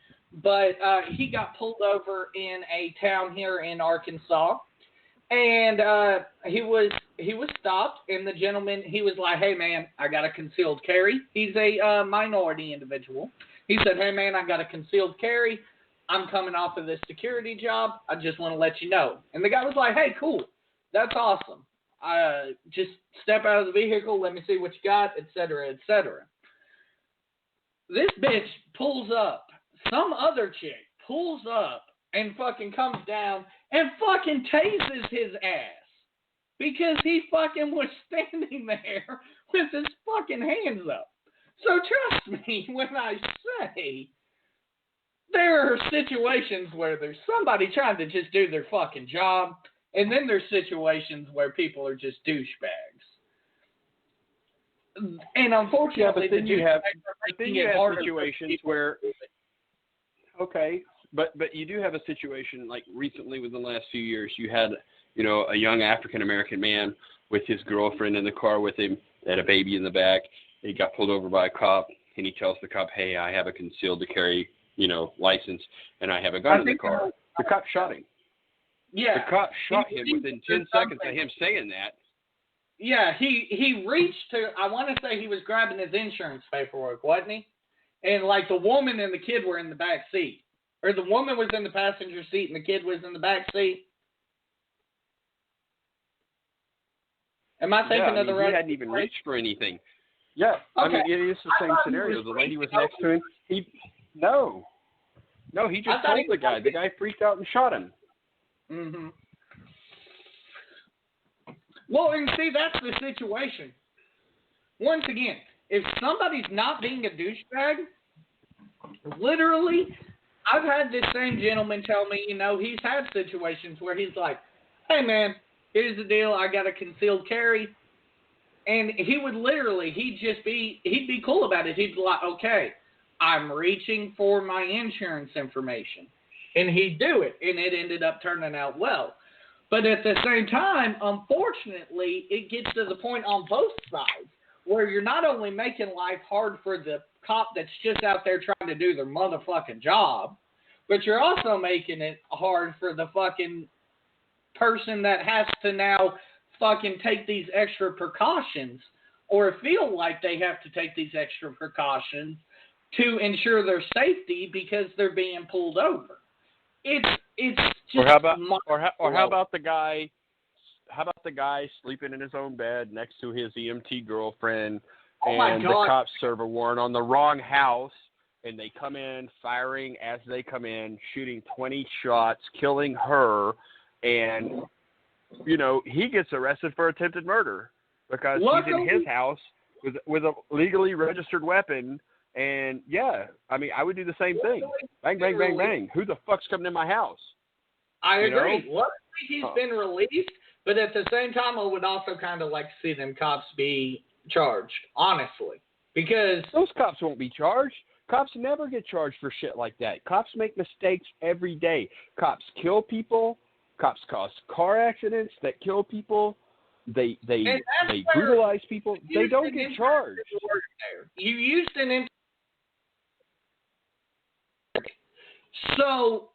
but he got pulled over in a town here in Arkansas, and he was stopped. And the gentleman, he was like, "Hey man, I got a concealed carry." He's a minority individual. He said, "Hey man, I got a concealed carry. I'm coming off of this security job. I just want to let you know." And the guy was like, "Hey, cool, that's awesome. Just step out of the vehicle, let me see what you got, etc., etc." This bitch pulls up. Some other chick pulls up and fucking comes down and fucking tases his ass because he fucking was standing there with his fucking hands up. So trust me when I say there are situations where there's somebody trying to just do their fucking job, and then there's situations where people are just douchebags. And unfortunately, but then you have situations where, okay, but you do have a situation like recently within the last few years, you had, a young African American man with his girlfriend in the car with him, had a baby in the back. He got pulled over by a cop, and he tells the cop, "Hey, I have a concealed to carry, license, and I have a gun in the car." The cop shot him. Yeah. The cop shot him within 10 seconds of him saying that. Yeah, he reached to, I want to say he was grabbing his insurance paperwork, wasn't he? And like the woman and the kid were in the back seat. Or the woman was in the passenger seat and the kid was in the back seat. Am I thinking of the right? He hadn't even reached for anything. Yeah, okay. I mean, it is the same scenario. The lady was next to him. He just told the guy. The guy freaked out and shot him. Mm-hmm. Well, and see, that's the situation. Once again, if somebody's not being a douchebag, literally, I've had this same gentleman tell me, he's had situations where he's like, "Hey, man, here's the deal. I got a concealed carry." And he would literally, he'd be cool about it. He'd be like, "Okay, I'm reaching for my insurance information." And he'd do it, and it ended up turning out well. But at the same time, unfortunately, it gets to the point on both sides where you're not only making life hard for the cop that's just out there trying to do their motherfucking job, but you're also making it hard for the fucking person that has to now fucking take these extra precautions or feel like they have to take these extra precautions to ensure their safety because they're being pulled over. It's just how about the guy sleeping in his own bed next to his EMT girlfriend, and the cops serve a warrant on the wrong house, and they come in firing as they come in, shooting 20 shots, killing her, and he gets arrested for attempted murder because he's in his house with a legally registered weapon. And yeah, I mean, I would do the same thing. Bang, bang, bang, bang. Who the fuck's coming in my house? I agree. Luckily, he's been released, but at the same time, I would also kind of like to see them cops be charged, honestly, because those cops won't be charged. Cops never get charged for shit like that. Cops make mistakes every day. Cops kill people. Cops cause car accidents that kill people. They brutalize people. They don't get charged. You used an So,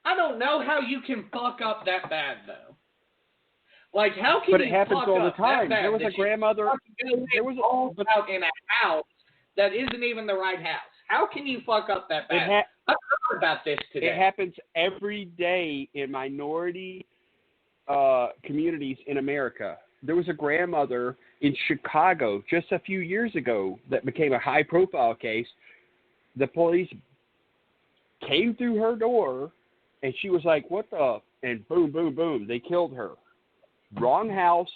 I don't know how you can fuck up that bad, though. Like, how can But you it happens fuck all the up time. that bad There was a grandmother. There was out in a house that isn't even the right house. How can you fuck up that bad? I've heard about this today. It happens every day in minority communities in America. There was a grandmother in Chicago just a few years ago that became a high-profile case. The police came through her door, and she was like, "What the?" And boom, boom, boom, they killed her. Wrong house.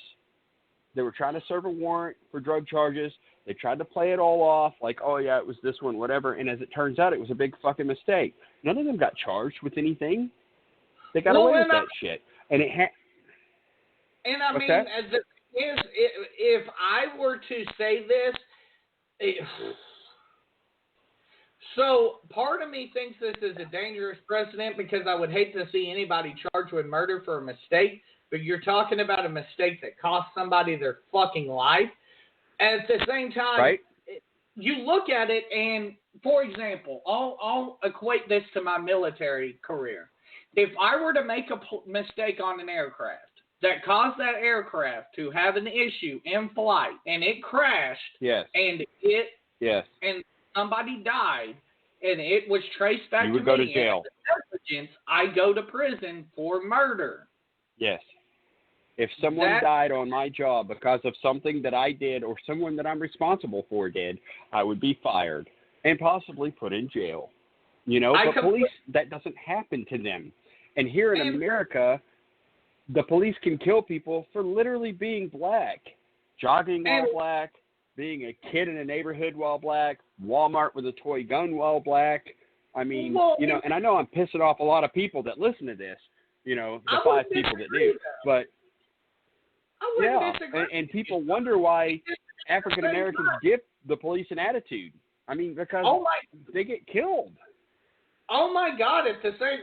They were trying to serve a warrant for drug charges. They tried to play it all off, like, "Oh, yeah, it was this one, whatever." And as it turns out, it was a big fucking mistake. None of them got charged with anything. They got away with that shit. And it And I mean, if I were to say this, so part of me thinks this is a dangerous precedent because I would hate to see anybody charged with murder for a mistake, but you're talking about a mistake that cost somebody their fucking life. At the same time, right? You look at it, and for example, I'll equate this to my military career. If I were to make a mistake on an aircraft that caused that aircraft to have an issue in flight, and it crashed, and and somebody died, and it was traced back to me, you would go to jail. I go to prison for murder. Yes. If someone died on my job because of something that I did or someone that I'm responsible for did, I would be fired and possibly put in jail. But police, that doesn't happen to them. And here in America, the police can kill people for literally being black, jogging all black, being a kid in a neighborhood while black, Walmart with a toy gun while black. I mean, and I know I'm pissing off a lot of people that listen to this, the 5 people that do. But, and people wonder why African Americans give the police an attitude. I mean, because they get killed. Oh, my God, it's the same.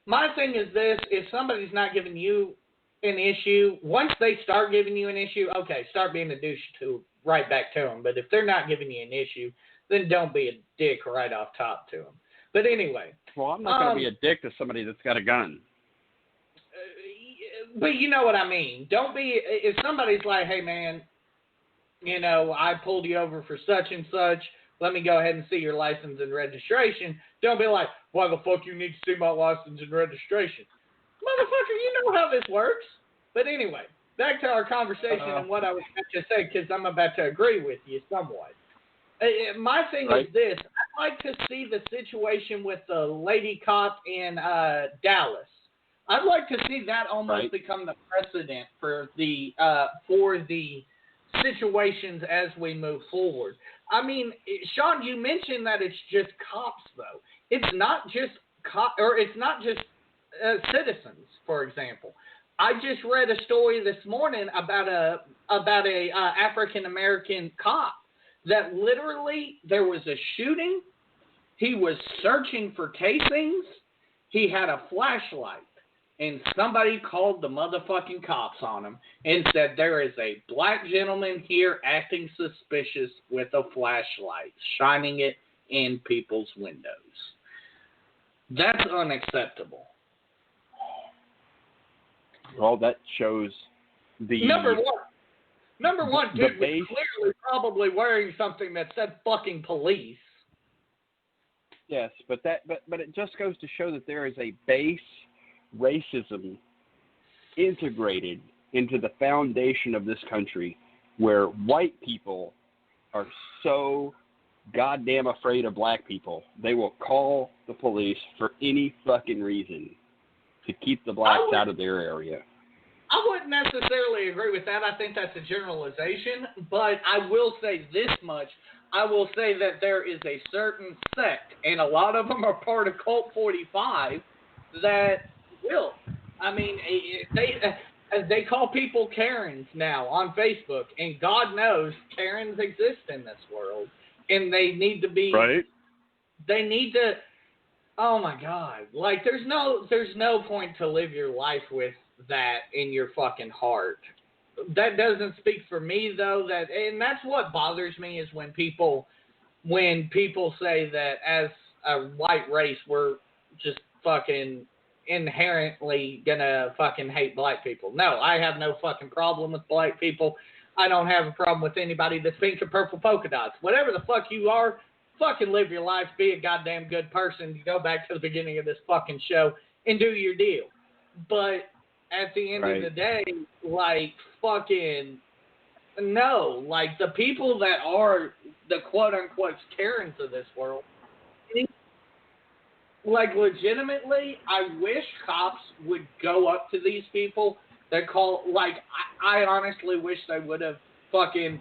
My thing is this, if somebody's not giving you an issue, once they start giving you an issue, okay, start being a douche right back to them. But if they're not giving you an issue, then don't be a dick right off top to them. But anyway. Well, I'm not going to be a dick to somebody that's got a gun. But you know what I mean. Don't be, if somebody's like, hey, man, I pulled you over for such and such, let me go ahead and see your license and registration. Don't be like, why the fuck you need to see my license and registration? Motherfucker, you know how this works. But anyway, back to our conversation and what I was about to say, because I'm about to agree with you somewhat. My thing is this. I'd like to see the situation with the lady cop in Dallas. I'd like to see that almost become the precedent for the situations as we move forward. I mean, Sean, you mentioned that it's just cops, though. It's not just citizens, for example. I just read a story this morning about a African American cop that literally there was a shooting. He was searching for casings. He had a flashlight. And somebody called the motherfucking cops on him and said, there is a black gentleman here acting suspicious with a flashlight, shining it in people's windows. That's unacceptable. Well, that shows the... Number one, dude was clearly probably wearing something that said fucking police. Yes, but it just goes to show that there is a base racism integrated into the foundation of this country, where white people are so goddamn afraid of black people, they will call the police for any fucking reason to keep the blacks out of their area. I wouldn't necessarily agree with that. I think that's a generalization, but I will say this much. I will say that there is a certain sect, and a lot of them are part of Cult 45, that will. I mean, they call people Karens now on Facebook, and God knows Karens exist in this world, and they need to be. Right. They need to. Oh my God! Like, there's no point to live your life with that in your fucking heart. That doesn't speak for me, though. And that's what bothers me is when people say that as a white race we're just fucking inherently gonna fucking hate black people. No, I have no fucking problem with black people. I don't have a problem with anybody that's pink and purple polka dots. Whatever the fuck you are, fucking live your life, be a goddamn good person. You go back to the beginning of this fucking show and do your deal. But at the end of the day, like, fucking no. Like, the people that are the quote-unquote Karens of this world, like, legitimately, I wish cops would go up to these people that call, like, I honestly wish they would have fucking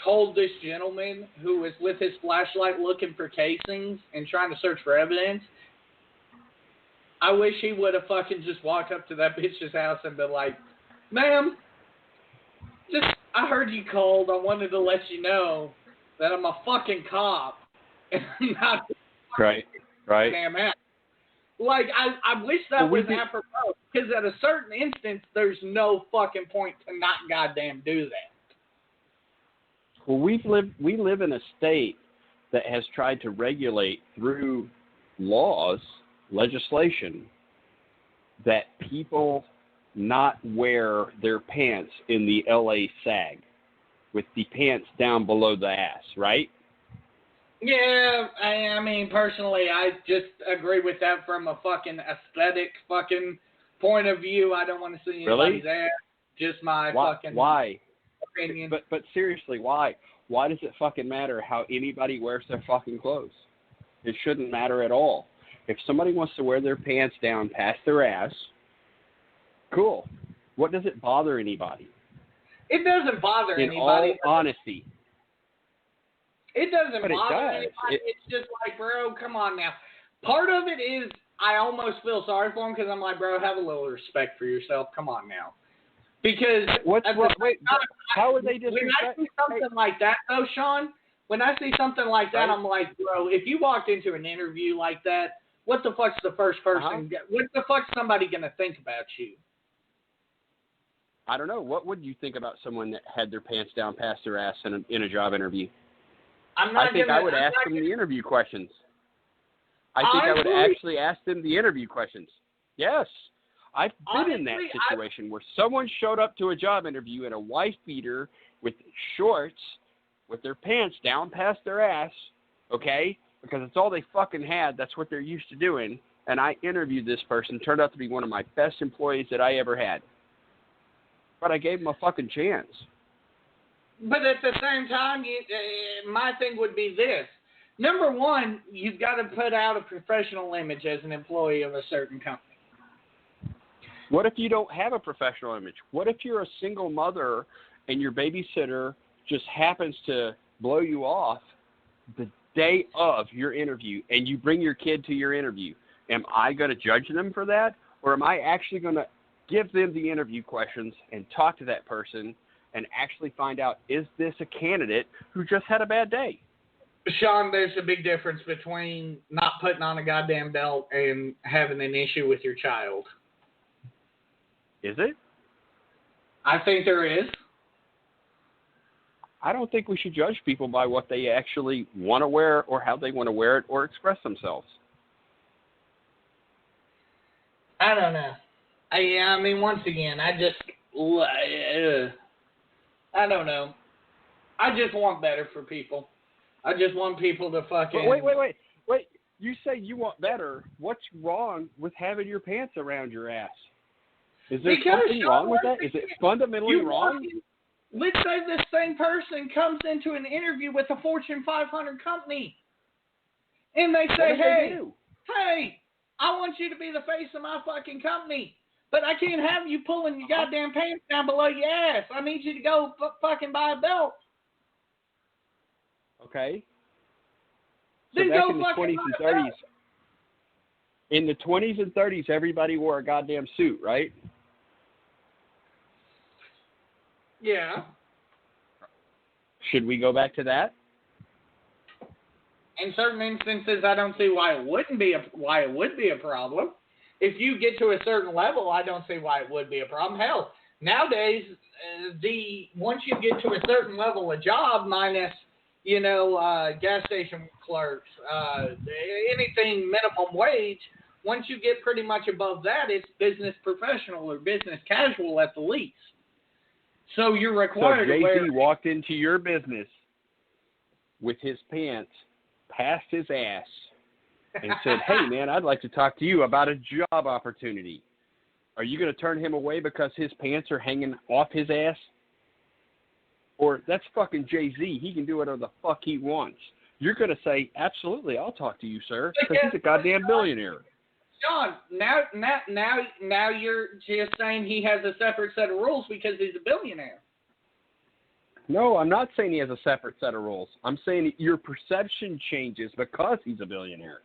told this gentleman who was with his flashlight looking for casings and trying to search for evidence. I wish he would have fucking just walked up to that bitch's house and been like, ma'am, I heard you called. I wanted to let you know that I'm a fucking cop. And I'm not right. Damn ass. Like, I wish that was apropos, because at a certain instance, there's no fucking point to not goddamn do that. Well, we live in a state that has tried to regulate through laws, legislation, that people not wear their pants in the LA SAG with the pants down below the ass, right? Yeah, I mean, personally, I just agree with that from a fucking aesthetic fucking point of view. I don't want to see anybody's ass. Just my fucking opinion. But seriously, why? Why does it fucking matter how anybody wears their fucking clothes? It shouldn't matter at all. If somebody wants to wear their pants down past their ass, cool. What does it bother anybody? It doesn't bother anybody. In all honesty, It doesn't But it bother does. anybody. It's just like, bro, come on now. Part of it is I almost feel sorry for him because I'm like, bro, have a little respect for yourself. Come on now. Because what's wrong? Wait, how are they disrespecting? When I see something like that, though, Sean, when I see something like that, I'm like, bro, if you walked into an interview like that, what the fuck's the first person? What the fuck's somebody gonna think about you? I don't know. What would you think about someone that had their pants down past their ass in a job interview? I think I would ask them the interview questions. I would actually ask them the interview questions. Yes. I've been in that situation where someone showed up to a job interview in a wife beater with shorts with their pants down past their ass, okay? Because it's all they fucking had. That's what they're used to doing. And I interviewed this person. Turned out to be one of my best employees that I ever had. But I gave him a fucking chance. But at the same time, my thing would be this. Number one, you've got to put out a professional image as an employee of a certain company. What if you don't have a professional image? What if you're a single mother and your babysitter just happens to blow you off the day of your interview and you bring your kid to your interview? Am I going to judge them for that? Or am I actually going to give them the interview questions and talk to that person and actually find out, is this a candidate who just had a bad day? Sean, there's a big difference between not putting on a goddamn belt and having an issue with your child. Is it? I think there is. I don't think we should judge people by what they actually want to wear or how they want to wear it or express themselves. I don't know. I mean, once again, I don't know. I just want better for people. I just want people to fucking... Wait. You say you want better. What's wrong with having your pants around your ass? Is there something wrong with that? Is it fundamentally wrong? Let's say this same person comes into an interview with a Fortune 500 company, and they say, hey, I want you to be the face of my fucking company, but I can't have you pulling your goddamn pants down below your ass. I need you to go fucking buy a belt. Okay. So Then back go in the 20s and 30s, in the 20s and 30s, everybody wore a goddamn suit, right? Yeah. Should we go back to that? In certain instances, I don't see why it would be a problem. If you get to a certain level, I don't see why it would be a problem. Hell, nowadays, once you get to a certain level of job, minus gas station clerks, anything minimum wage. Once you get pretty much above that, it's business professional or business casual at the least. So you're required to wear... So Jay-Z walked into your business with his pants past his ass and said, hey, man, I'd like to talk to you about a job opportunity. Are you going to turn him away because his pants are hanging off his ass? Or that's fucking Jay-Z. He can do whatever the fuck he wants. You're going to say, absolutely, I'll talk to you, sir, because he's a goddamn billionaire. Sean, now you're just saying he has a separate set of rules because he's a billionaire. No, I'm not saying he has a separate set of rules. I'm saying your perception changes because he's a billionaire.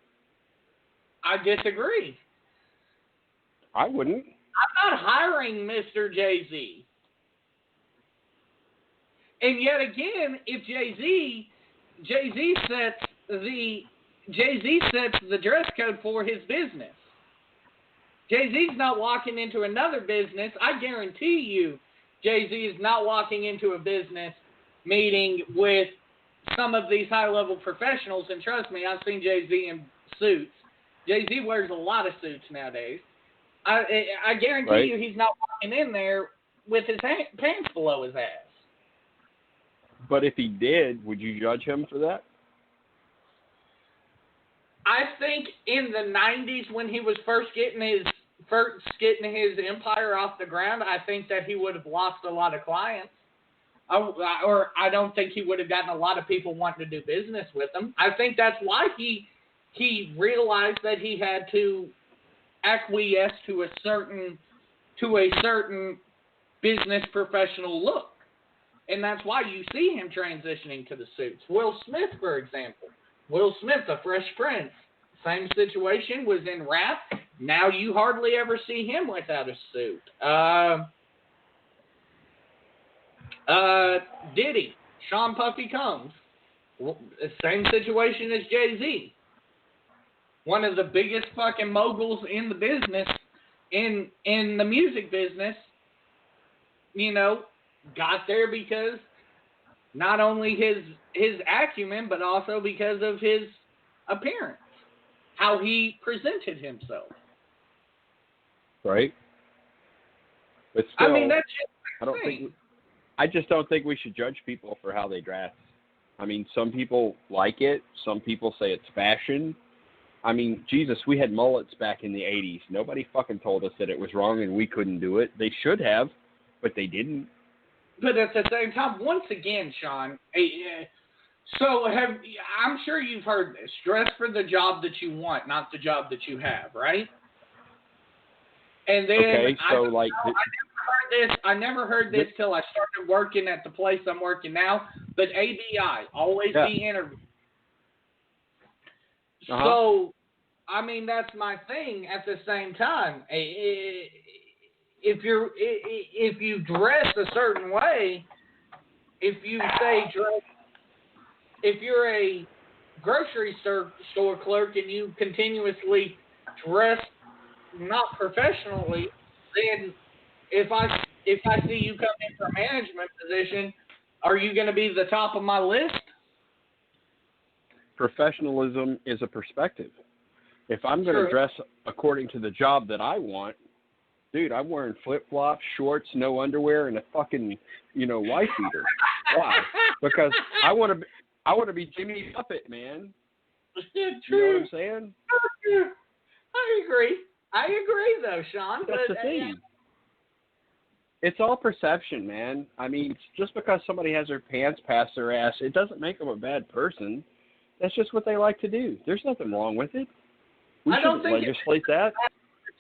I disagree. I wouldn't. I'm not hiring Mr. Jay-Z. And yet again, if Jay-Z sets the dress code for his business. Jay-Z's not walking into another business. I guarantee you Jay-Z is not walking into a business meeting with some of these high-level professionals. And trust me, I've seen Jay-Z in suits. Jay-Z wears a lot of suits nowadays. I guarantee you he's not walking in there with his pants below his ass. But if he did, would you judge him for that? I think in the 90s when he was first getting his empire off the ground, I think that he would have lost a lot of clients. Or I don't think he would have gotten a lot of people wanting to do business with him. I think that's why he realized that he had to acquiesce to a certain business professional look. And that's why you see him transitioning to the suits. Will Smith, for example. Will Smith, the Fresh Prince. Same situation, was in rap. Now you hardly ever see him without a suit. Diddy, Sean Puffy Combs. Same situation as Jay-Z. One of the biggest fucking moguls in the business, in the music business, got there because not only his acumen, but also because of his appearance, how he presented himself. Right. But still, I mean, that's just I just don't think we should judge people for how they dress. I mean, some people like it. Some people say it's fashion. I mean, Jesus, we had mullets back in the 80s. Nobody fucking told us that it was wrong and we couldn't do it. They should have, but they didn't. But at the same time, once again, Sean, I'm sure you've heard this. Dress for the job that you want, not the job that you have, right? And then okay, so I never heard this till I started working at the place I'm working now. But ABI, always be interviewed. Uh-huh. So, I mean, that's my thing. At the same time, if you dress a certain way, if you're a grocery store clerk and you continuously dress not professionally, then if I see you come in for a management position, are you going to be the top of my list? Professionalism is a perspective. If I'm going to dress according to the job that I want, dude, I'm wearing flip-flops, shorts, no underwear, and a fucking, wife beater. Why? Because I want to be Jimmy Buffett, man. Yeah, true. You know what I'm saying? I agree, though, Sean. That's the thing. It's all perception, man. I mean, just because somebody has their pants past their ass, it doesn't make them a bad person. That's just what they like to do. There's nothing wrong with it. We shouldn't legislate that.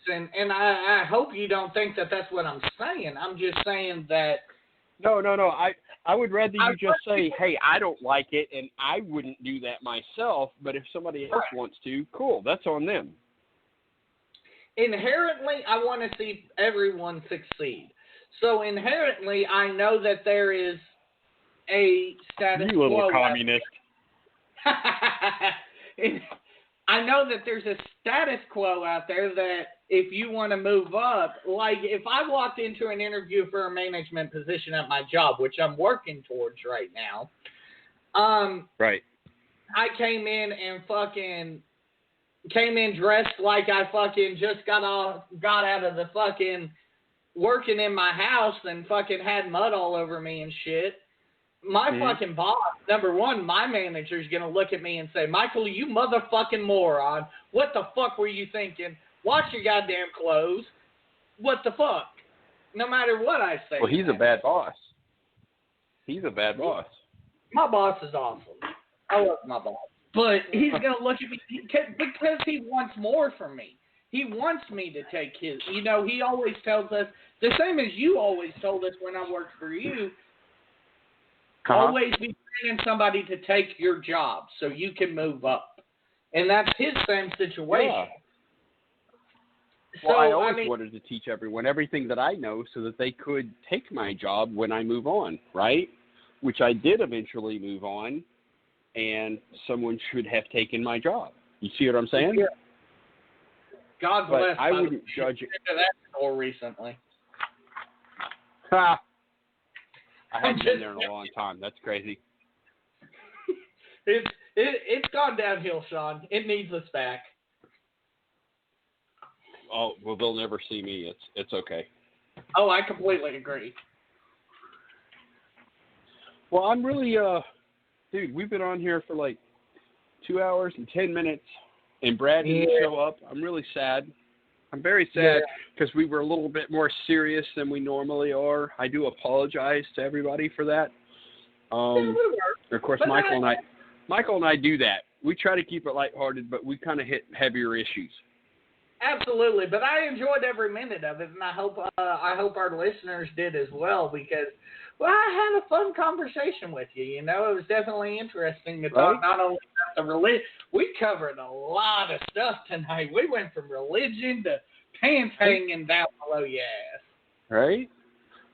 And I hope you don't think that that's what I'm saying. I'm just saying that. No. I would rather you just say, hey, I don't like it, and I wouldn't do that myself, but if somebody else wants to, cool, that's on them. Inherently, I want to see everyone succeed. So inherently, I know that there is a status quo. You little communist. I know that there's a status quo out there that if you want to move up, like if I walked into an interview for a management position at my job, which I'm working towards right now, right. I came in dressed like I fucking just got out of the fucking working in my house and fucking had mud all over me and shit. My fucking boss, number one, my manager's going to look at me and say, Michael, you motherfucking moron. What the fuck were you thinking? Wash your goddamn clothes. What the fuck? No matter what I say. Well, he's a bad boss. He's a bad boss. My boss is awesome. I love my boss. But he's going to look at me because he wants more from me. He wants me to take his. He always tells us, the same as you always told us when I worked for you, always be training somebody to take your job so you can move up. And that's his same situation. Yeah. Well, I always wanted to teach everyone everything that I know so that they could take my job when I move on, right? Which I did eventually move on, and someone should have taken my job. You see what I'm saying? Yeah. God bless. But I wouldn't judge it. That more recently. Ha! I haven't been there in a long time. That's crazy. It's gone downhill, Sean. It needs us back. Oh, well, they'll never see me. It's okay. Oh, I completely agree. Well, I'm really, dude, we've been on here for like 2 hours and 10 minutes, and Brad didn't show up. I'm really sad. I'm very sad because we were a little bit more serious than we normally are. I do apologize to everybody for that. Of course, Michael and I do that. We try to keep it lighthearted, but we kind of hit heavier issues. Absolutely, but I enjoyed every minute of it, and I hope our listeners did as well, because I had a fun conversation with you. You know, it was definitely interesting to talk not only about the religion. We covered a lot of stuff tonight. We went from religion to pants hanging down below your ass. Right?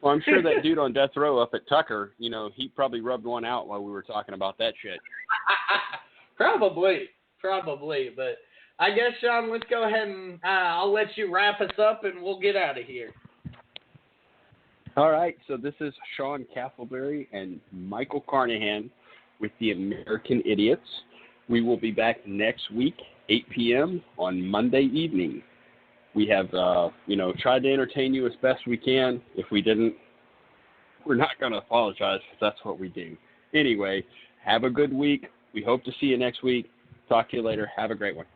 Well, I'm sure that dude on death row up at Tucker, you know, he probably rubbed one out while we were talking about that shit. Probably, but I guess, Sean, let's go ahead and I'll let you wrap us up, and we'll get out of here. All right, so this is Sean Castleberry and Michael Carnahan with the American Idiots. We will be back next week, 8 p.m. on Monday evening. We have, tried to entertain you as best we can. If we didn't, we're not going to apologize, because that's what we do. Anyway, have a good week. We hope to see you next week. Talk to you later. Have a great one.